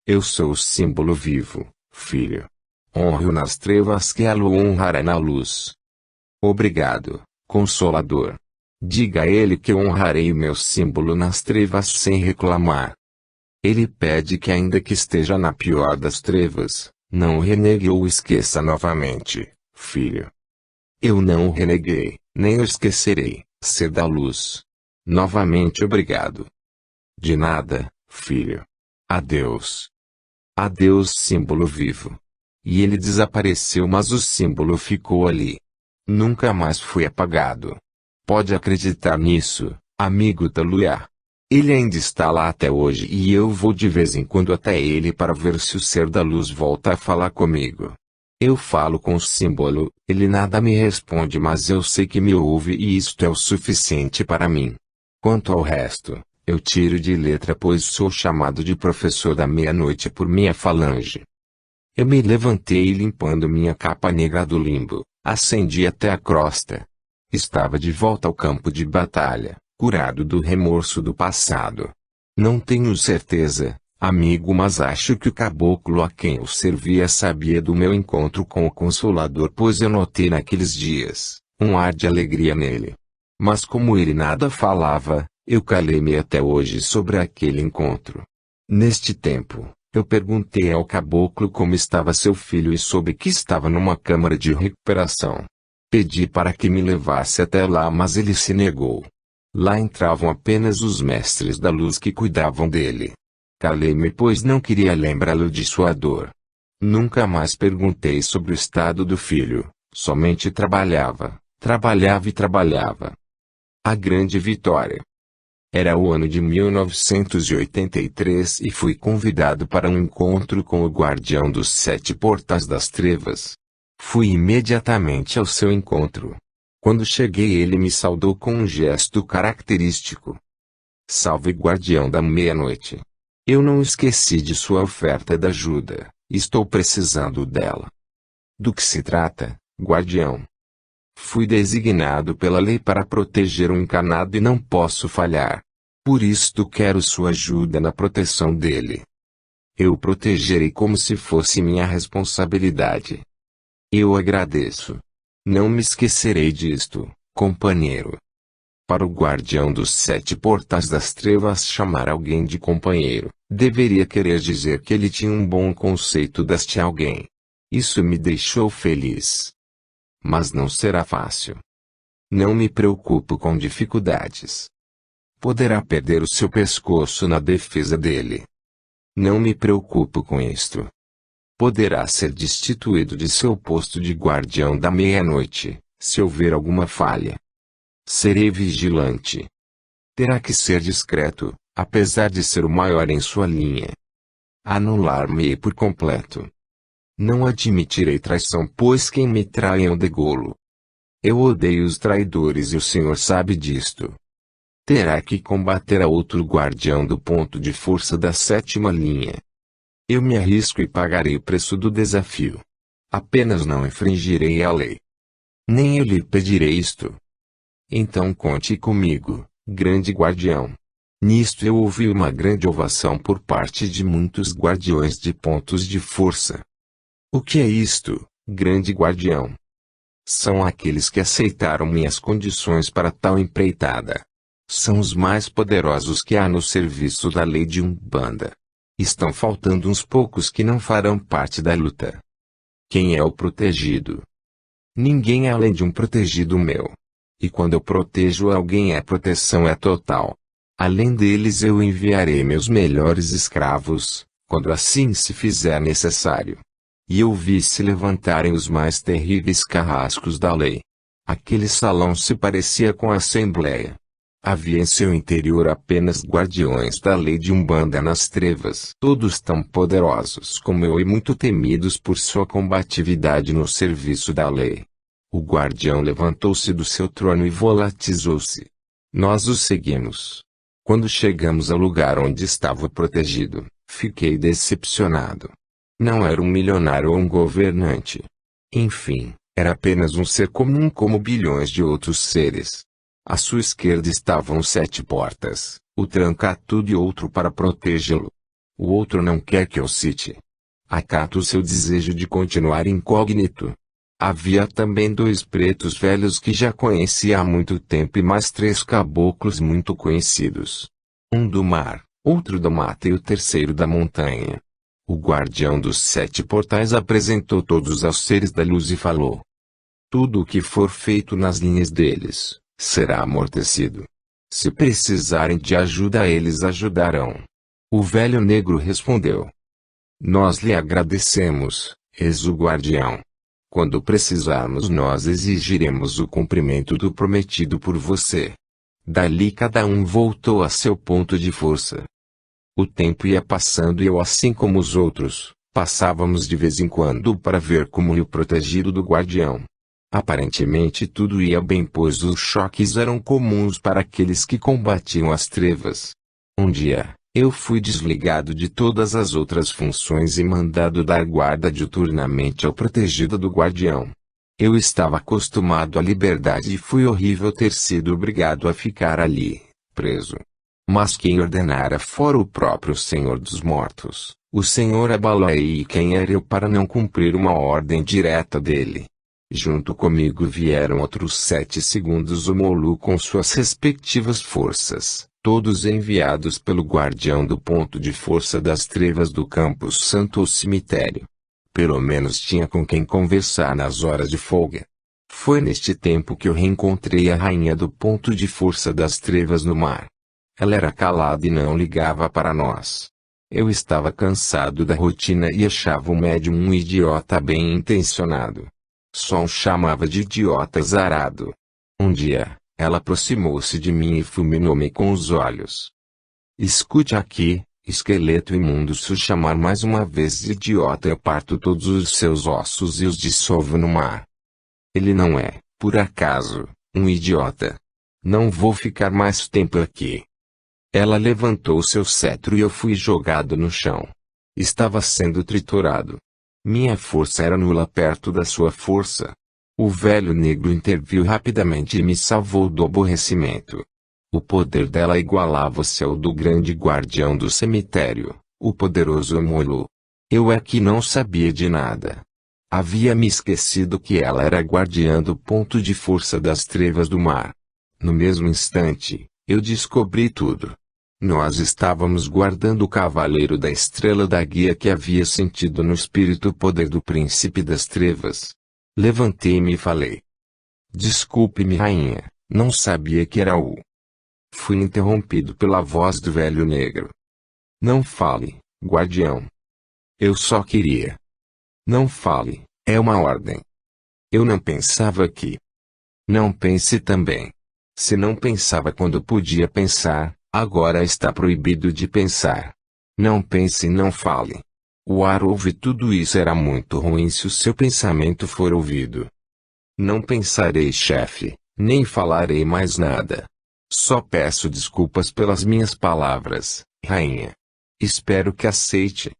Eu sou o símbolo vivo, filho. Honro nas trevas que ela o honrará na luz. Obrigado, Consolador. Diga a ele que eu honrarei o meu símbolo nas trevas sem reclamar. Ele pede que, ainda que esteja na pior das trevas, não o renegue ou o esqueça novamente, filho. Eu não o reneguei, nem o esquecerei, ser da luz. Novamente obrigado. De nada, filho. Adeus. Adeus, símbolo vivo. E ele desapareceu, mas o símbolo ficou ali. Nunca mais foi apagado. Pode acreditar nisso, amigo Taluya. Ele ainda está lá até hoje e eu vou de vez em quando até ele para ver se o ser da luz volta a falar comigo. Eu falo com o símbolo, ele nada me responde, mas eu sei que me ouve e isto é o suficiente para mim. Quanto ao resto, eu tiro de letra, pois sou chamado de professor da meia-noite por minha falange. Eu me levantei e, limpando minha capa negra do limbo, ascendi até a crosta. Estava de volta ao campo de batalha, curado do remorso do passado. Não tenho certeza, amigo, mas acho que o caboclo a quem eu servia sabia do meu encontro com o Consolador, pois eu notei naqueles dias um ar de alegria nele. Mas como ele nada falava, eu calei-me até hoje sobre aquele encontro. Neste tempo, Eu perguntei ao caboclo como estava seu filho e soube que estava numa câmara de recuperação. Pedi para que me levasse até lá, mas ele se negou. Lá entravam apenas os mestres da luz que cuidavam dele. Calei-me, pois não queria lembrá-lo de sua dor. Nunca mais perguntei sobre o estado do filho, somente trabalhava, trabalhava e trabalhava. A grande vitória. Era o ano de 1983 e fui convidado para um encontro com o guardião dos 7 portais das trevas. Fui imediatamente ao seu encontro. Quando cheguei, ele me saudou com um gesto característico. Salve, guardião da meia-noite. Eu não esqueci de sua oferta de ajuda, estou precisando dela. Do que se trata, guardião? Fui designado pela lei para proteger um encarnado e não posso falhar. Por isto quero sua ajuda na proteção dele. Eu o protegerei como se fosse minha responsabilidade. Eu agradeço. Não me esquecerei disto, companheiro. Para o guardião dos 7 portais das trevas chamar alguém de companheiro, deveria querer dizer que ele tinha um bom conceito deste alguém. Isso me deixou feliz. Mas não será fácil. Não me preocupo com dificuldades. Poderá perder o seu pescoço na defesa dele. Não me preocupo com isto. Poderá ser destituído de seu posto de guardião da meia-noite, se houver alguma falha. Serei vigilante. Terá que ser discreto, apesar de ser o maior em sua linha. Anular-me por completo. Não admitirei traição, pois quem me trai eu degolo. Eu odeio os traidores e o senhor sabe disto. Terá que combater a outro guardião do ponto de força da 7ª linha. Eu me arrisco e pagarei o preço do desafio. Apenas não infringirei a lei. Nem eu lhe pedirei isto. Então conte comigo, grande guardião. Nisto eu ouvi uma grande ovação por parte de muitos guardiões de pontos de força. O que é isto, grande guardião? São aqueles que aceitaram minhas condições para tal empreitada. São os mais poderosos que há no serviço da lei de Umbanda. Estão faltando uns poucos que não farão parte da luta. Quem é o protegido? Ninguém além de um protegido meu. E quando eu protejo alguém, a proteção é total. Além deles, eu enviarei meus melhores escravos, quando assim se fizer necessário. E eu vi se levantarem os mais terríveis carrascos da lei. Aquele salão se parecia com a Assembleia. Havia em seu interior apenas guardiões da lei de Umbanda nas trevas. Todos tão poderosos como eu e muito temidos por sua combatividade no serviço da lei. O guardião levantou-se do seu trono e volatizou-se. Nós o seguimos. Quando chegamos ao lugar onde estava protegido, fiquei decepcionado. Não era um milionário ou um governante. Enfim, era apenas um ser comum como bilhões de outros seres. À sua esquerda estavam 7 portas, o tranca-tudo e outro para protegê-lo. O outro não quer que eu cite. Acato o seu desejo de continuar incógnito. Havia também 2 pretos velhos que já conhecia há muito tempo e mais 3 caboclos muito conhecidos. Um do mar, outro da mata e o terceiro da montanha. O guardião dos 7 portais apresentou todos aos seres da luz e falou: tudo o que for feito nas linhas deles será amortecido. Se precisarem de ajuda, eles ajudarão. O velho negro respondeu: nós lhe agradecemos, ex o guardião. Quando precisarmos, nós exigiremos o cumprimento do prometido por você. Dali cada um voltou a seu ponto de força. O tempo ia passando e eu, assim como os outros, passávamos de vez em quando para ver como o protegido do guardião. Aparentemente tudo ia bem, pois os choques eram comuns para aqueles que combatiam as trevas. Um dia, eu fui desligado de todas as outras funções e mandado dar guarda diuturnamente ao protegido do guardião. Eu estava acostumado à liberdade e foi horrível ter sido obrigado a ficar ali, preso. Mas quem ordenara fora o próprio Senhor dos Mortos, o Senhor Abalaí, e quem era eu para não cumprir uma ordem direta dele? Junto comigo vieram outros 7 segundos o Molu com suas respectivas forças, todos enviados pelo guardião do ponto de força das trevas do Campo Santo ou cemitério. Pelo menos tinha com quem conversar nas horas de folga. Foi neste tempo que eu reencontrei a rainha do ponto de força das trevas no mar. Ela era calada e não ligava para nós. Eu estava cansado da rotina e achava o médium um idiota bem intencionado. Só o chamava de idiota azarado. Um dia, ela aproximou-se de mim e fulminou-me com os olhos. Escute aqui, esqueleto imundo, se o chamar mais uma vez de idiota eu parto todos os seus ossos e os dissolvo no mar. Ele não é, por acaso, um idiota. Não vou ficar mais tempo aqui. Ela levantou seu cetro e eu fui jogado no chão. Estava sendo triturado. Minha força era nula perto da sua força. O velho negro interviu rapidamente e me salvou do aborrecimento. O poder dela igualava-se ao do grande guardião do cemitério, o poderoso Molu. Eu é que não sabia de nada. Havia me esquecido que ela era guardiã do ponto de força das trevas do mar. No mesmo instante, eu descobri tudo. Nós estávamos guardando o cavaleiro da estrela da guia que havia sentido no espírito o poder do príncipe das trevas. Levantei-me e falei. Desculpe-me, rainha, não sabia que era o... Fui interrompido pela voz do velho negro. Não fale, guardião. Eu só queria. Não fale, é uma ordem. Eu não pensava que... Não pense também. Se não pensava quando podia pensar, agora está proibido de pensar. Não pense e não fale. O ar ouve tudo isso era muito ruim se o seu pensamento for ouvido. Não pensarei, chefe, nem falarei mais nada. Só peço desculpas pelas minhas palavras, rainha. Espero que aceite.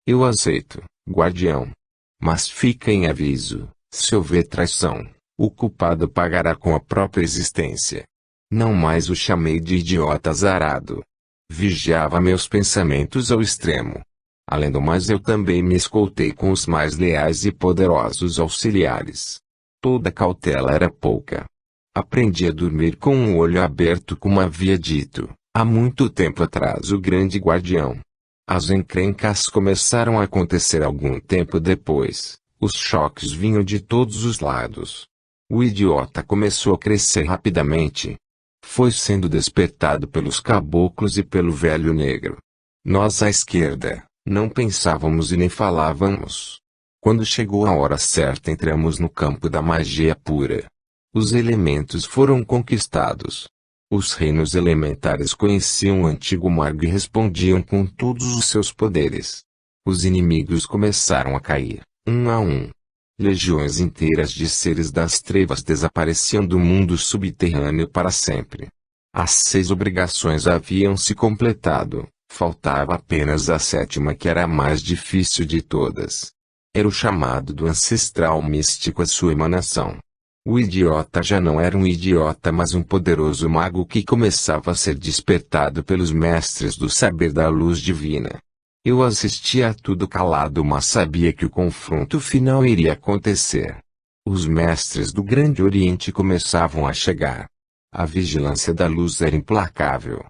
Eu aceito, guardião. Mas fica em aviso, se houver traição, o culpado pagará com a própria existência. Não mais o chamei de idiota azarado. Vigiava meus pensamentos ao extremo. Além do mais, eu também me escoltei com os mais leais e poderosos auxiliares. Toda cautela era pouca. Aprendi a dormir com o olho aberto como havia dito, há muito tempo atrás o grande guardião. As encrencas começaram a acontecer algum tempo depois, os choques vinham de todos os lados. O idiota começou a crescer rapidamente. Foi sendo despertado pelos caboclos e pelo velho negro. Nós à esquerda, não pensávamos e nem falávamos. Quando chegou a hora certa entramos no campo da magia pura. Os elementos foram conquistados. Os reinos elementares conheciam o antigo Margo e respondiam com todos os seus poderes. Os inimigos começaram a cair, um a um. Legiões inteiras de seres das trevas desapareciam do mundo subterrâneo para sempre. As 6 obrigações haviam se completado, faltava apenas a 7ª, que era a mais difícil de todas. Era o chamado do ancestral místico à sua emanação. O idiota já não era um idiota, mas um poderoso mago que começava a ser despertado pelos mestres do saber da luz divina. Eu assistia a tudo calado, mas sabia que o confronto final iria acontecer. Os mestres do Grande Oriente começavam a chegar. A vigilância da luz era implacável.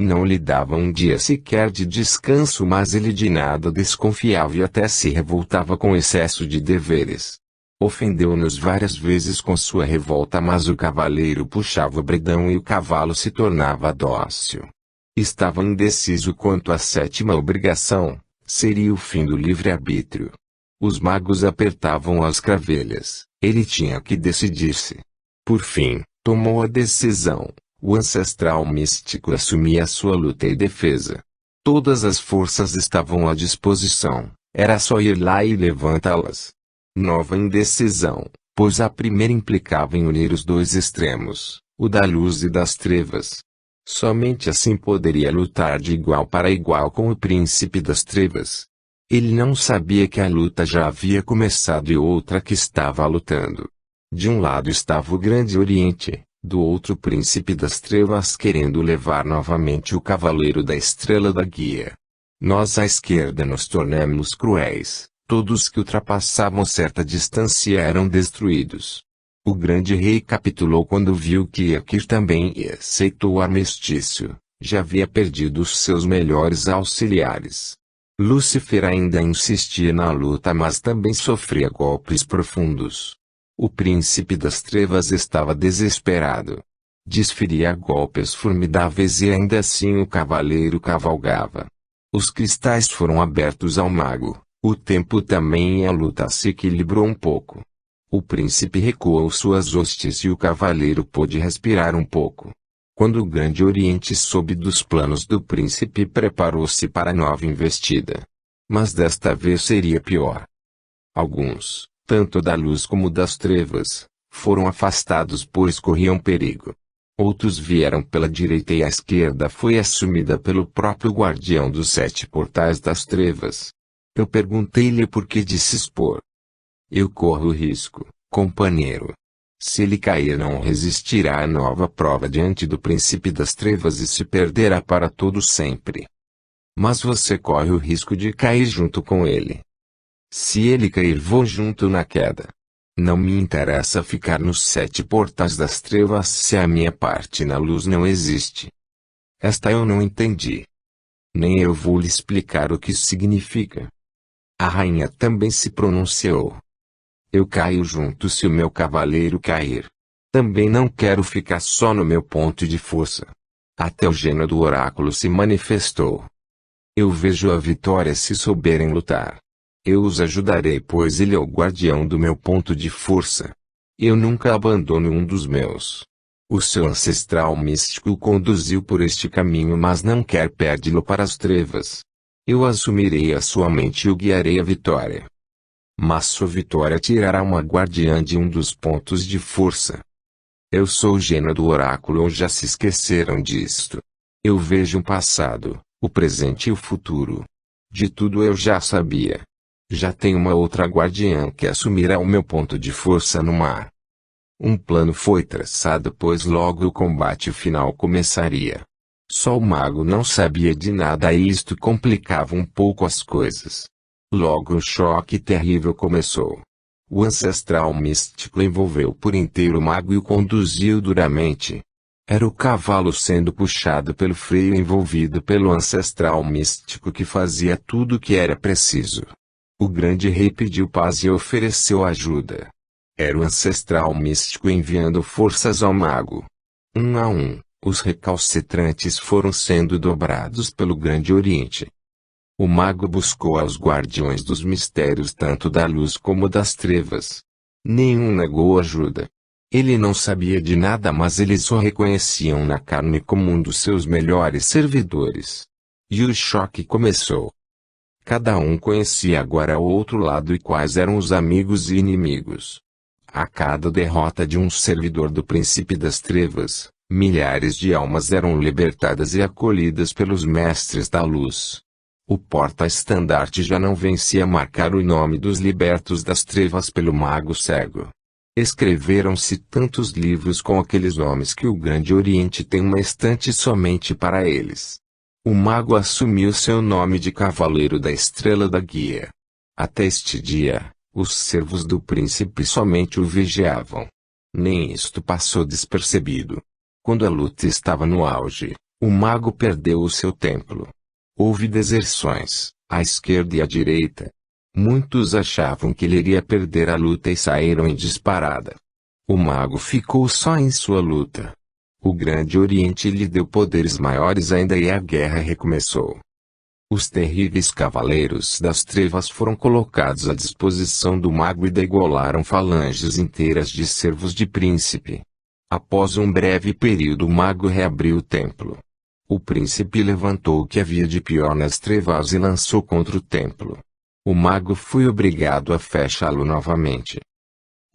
Não lhe dava um dia sequer de descanso, mas ele de nada desconfiava e até se revoltava com excesso de deveres. Ofendeu-nos várias vezes com sua revolta, mas o cavaleiro puxava o bridão e o cavalo se tornava dócil. Estava indeciso quanto à 7ª obrigação, seria o fim do livre-arbítrio. Os magos apertavam as cravelhas, ele tinha que decidir-se. Por fim, tomou a decisão. O ancestral místico assumia sua luta e defesa. Todas as forças estavam à disposição, era só ir lá e levantá-las. Nova indecisão, pois a primeira implicava em unir os dois extremos, o da luz e das trevas. Somente assim poderia lutar de igual para igual com o príncipe das trevas. Ele não sabia que a luta já havia começado e outra que estava lutando. De um lado estava o Grande Oriente, do outro o príncipe das trevas querendo levar novamente o cavaleiro da estrela da guia. Nós à esquerda nos tornamos cruéis, todos que ultrapassavam certa distância eram destruídos. O grande rei capitulou quando viu que Yakir também aceitou o armistício, Já havia perdido os seus melhores auxiliares. Lúcifer ainda insistia na luta, mas também sofria golpes profundos. O príncipe das trevas estava desesperado. Desferia golpes formidáveis e ainda assim o cavaleiro cavalgava. Os cristais foram abertos ao mago. O tempo também e a luta se equilibrou um pouco. O príncipe recuou suas hostes e o cavaleiro pôde respirar um pouco. Quando o Grande Oriente soube dos planos do príncipe, preparou-se para a nova investida. Mas desta vez seria pior. Alguns, tanto da luz como das trevas, foram afastados pois corriam perigo. Outros vieram pela direita e a esquerda foi assumida pelo próprio guardião dos 7 portais das trevas. Eu perguntei-lhe por que de se expor. Eu corro risco, companheiro. Se ele cair, não resistirá à nova prova diante do príncipe das trevas e se perderá para todo sempre. Mas você corre o risco de cair junto com ele. Se ele cair, vou junto na queda. Não me interessa ficar nos 7 portais das trevas se a minha parte na luz não existe. Esta eu não entendi. Nem eu vou lhe explicar o que isso significa. A rainha também se pronunciou. Eu caio junto se o meu cavaleiro cair. Também não quero ficar só no meu ponto de força. Até o gênio do oráculo se manifestou. Eu vejo a vitória se souberem lutar. Eu os ajudarei, pois ele é o guardião do meu ponto de força. Eu nunca abandono um dos meus. O seu ancestral místico o conduziu por este caminho, mas não quer perdê-lo para as trevas. Eu assumirei a sua mente e o guiarei à vitória. Mas sua vitória tirará uma guardiã de um dos pontos de força. Eu sou o gênio do oráculo, ou já se esqueceram disto? Eu vejo o passado, o presente e o futuro. De tudo eu já sabia. Já tenho uma outra guardiã que assumirá o meu ponto de força no mar. Um plano foi traçado, pois logo o combate final começaria. Só o mago não sabia de nada e isto complicava um pouco as coisas. Logo o choque terrível começou. O ancestral místico envolveu por inteiro o mago e o conduziu duramente. Era o cavalo sendo puxado pelo freio envolvido pelo ancestral místico que fazia tudo o que era preciso. O grande rei pediu paz e ofereceu ajuda. Era o ancestral místico enviando forças ao mago. Um a um, os recalcitrantes foram sendo dobrados pelo Grande Oriente. O mago buscou aos guardiões dos mistérios tanto da luz como das trevas. Nenhum negou ajuda. Ele não sabia de nada, mas eles o reconheciam na carne como um dos seus melhores servidores. E o choque começou. Cada um conhecia agora o outro lado e quais eram os amigos e inimigos. A cada derrota de um servidor do príncipe das trevas, milhares de almas eram libertadas e acolhidas pelos mestres da luz. O porta-estandarte já não vencia marcar o nome dos libertos das trevas pelo mago cego. Escreveram-se tantos livros com aqueles nomes que o Grande Oriente tem uma estante somente para eles. O mago assumiu seu nome de Cavaleiro da Estrela da Guia. Até este dia, os servos do príncipe somente o vigiavam. Nem isto passou despercebido. Quando a luta estava no auge, o mago perdeu o seu templo. Houve deserções, à esquerda e à direita. Muitos achavam que ele iria perder a luta e saíram em disparada. O mago ficou só em sua luta. O Grande Oriente lhe deu poderes maiores ainda e a guerra recomeçou. Os terríveis cavaleiros das trevas foram colocados à disposição do mago e degolaram falanges inteiras de servos de príncipe. Após um breve período, o mago reabriu o templo. O príncipe levantou o que havia de pior nas trevas e lançou contra o templo. O mago foi obrigado a fechá-lo novamente.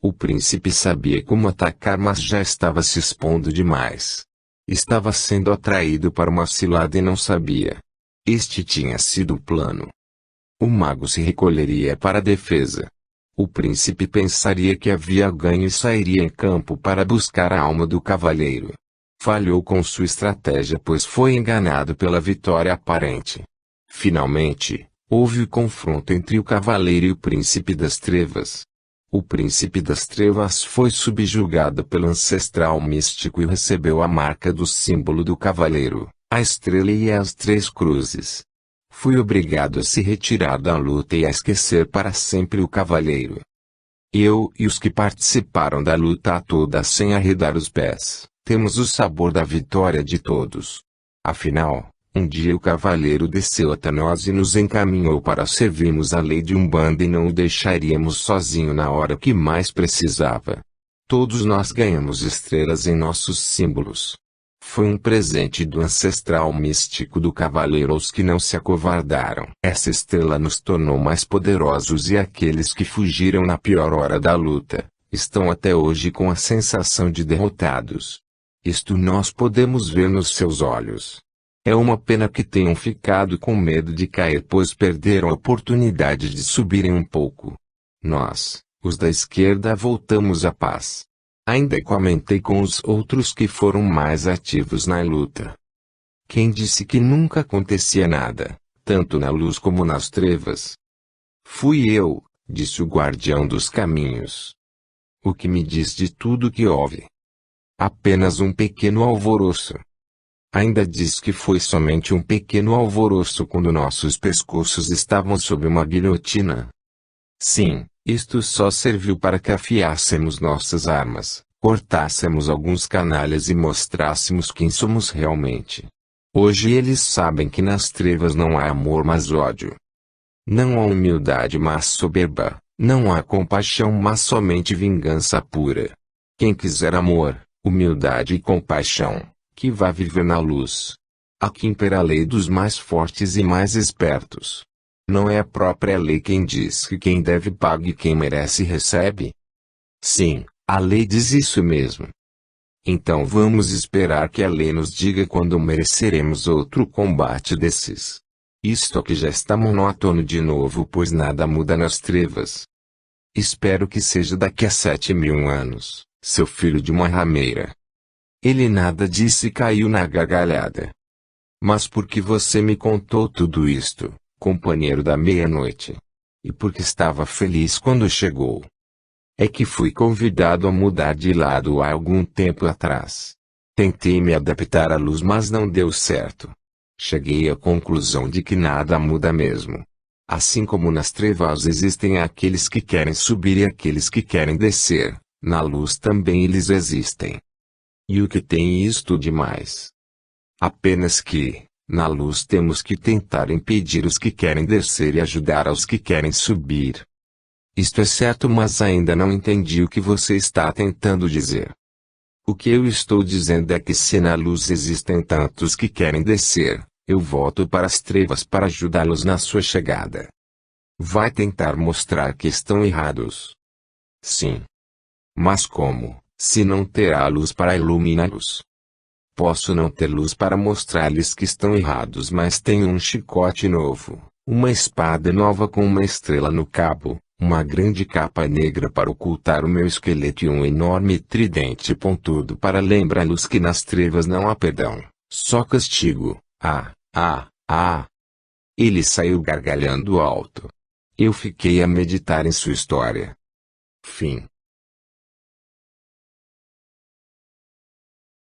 O príncipe sabia como atacar, mas já estava se expondo demais. Estava sendo atraído para uma cilada e não sabia. Este tinha sido o plano. O mago se recolheria para a defesa. O príncipe pensaria que havia ganho e sairia em campo para buscar a alma do cavaleiro. Falhou com sua estratégia, pois foi enganado pela vitória aparente. Finalmente, houve o confronto entre o cavaleiro e o príncipe das trevas. O príncipe das trevas foi subjugado pelo ancestral místico e recebeu a marca do símbolo do cavaleiro, a estrela e as três cruzes. Fui obrigado a se retirar da luta e a esquecer para sempre o cavaleiro. Eu e os que participaram da luta toda sem arredar os pés, temos o sabor da vitória de todos. Afinal, um dia o cavaleiro desceu até nós e nos encaminhou para servirmos a lei de Umbanda e não o deixaríamos sozinho na hora que mais precisava. Todos nós ganhamos estrelas em nossos símbolos. Foi um presente do ancestral místico do cavaleiro aos que não se acovardaram. Essa estrela nos tornou mais poderosos e aqueles que fugiram na pior hora da luta, estão até hoje com a sensação de derrotados. Isto nós podemos ver nos seus olhos. É uma pena que tenham ficado com medo de cair pois perderam a oportunidade de subirem um pouco. Nós, os da esquerda, voltamos à paz. Ainda comentei com os outros que foram mais ativos na luta. Quem disse que nunca acontecia nada, tanto na luz como nas trevas? Fui eu, disse o guardião dos caminhos. O que me diz de tudo que houve? Apenas um pequeno alvoroço. Ainda diz que foi somente um pequeno alvoroço quando nossos pescoços estavam sob uma guilhotina. Sim, isto só serviu para que afiássemos nossas armas, cortássemos alguns canalhas e mostrássemos quem somos realmente. Hoje eles sabem que nas trevas não há amor mas ódio. Não há humildade mas soberba, não há compaixão mas somente vingança pura. Quem quiser amor, humildade e compaixão, que vá viver na luz. Aqui impera a lei dos mais fortes e mais espertos. Não é a própria lei quem diz que quem deve paga e quem merece recebe? Sim, a lei diz isso mesmo. Então vamos esperar que a lei nos diga quando mereceremos outro combate desses. Isto aqui já está monótono de novo pois nada muda nas trevas. Espero que seja daqui a 7.000 anos, seu filho de uma rameira. Ele nada disse e caiu na gargalhada. Mas por que você me contou tudo isto, companheiro da meia-noite? E porque estava feliz quando chegou? É que fui convidado a mudar de lado há algum tempo atrás. Tentei me adaptar à luz mas não deu certo. Cheguei à conclusão de que nada muda mesmo. Assim como nas trevas existem aqueles que querem subir e aqueles que querem descer, na luz também eles existem. E o que tem isto de mais? Apenas que, na luz temos que tentar impedir os que querem descer e ajudar aos que querem subir. Isto é certo mas ainda não entendi o que você está tentando dizer. O que eu estou dizendo é que se na luz existem tantos que querem descer, eu volto para as trevas para ajudá-los na sua chegada. Vai tentar mostrar que estão errados. Sim. Mas como, se não terá luz para iluminá-los? Posso não ter luz para mostrar-lhes que estão errados mas tenho um chicote novo, uma espada nova com uma estrela no cabo, uma grande capa negra para ocultar o meu esqueleto e um enorme tridente pontudo para lembrá-los que nas trevas não há perdão, só castigo. Ele saiu gargalhando alto. Eu fiquei a meditar em sua história. Fim.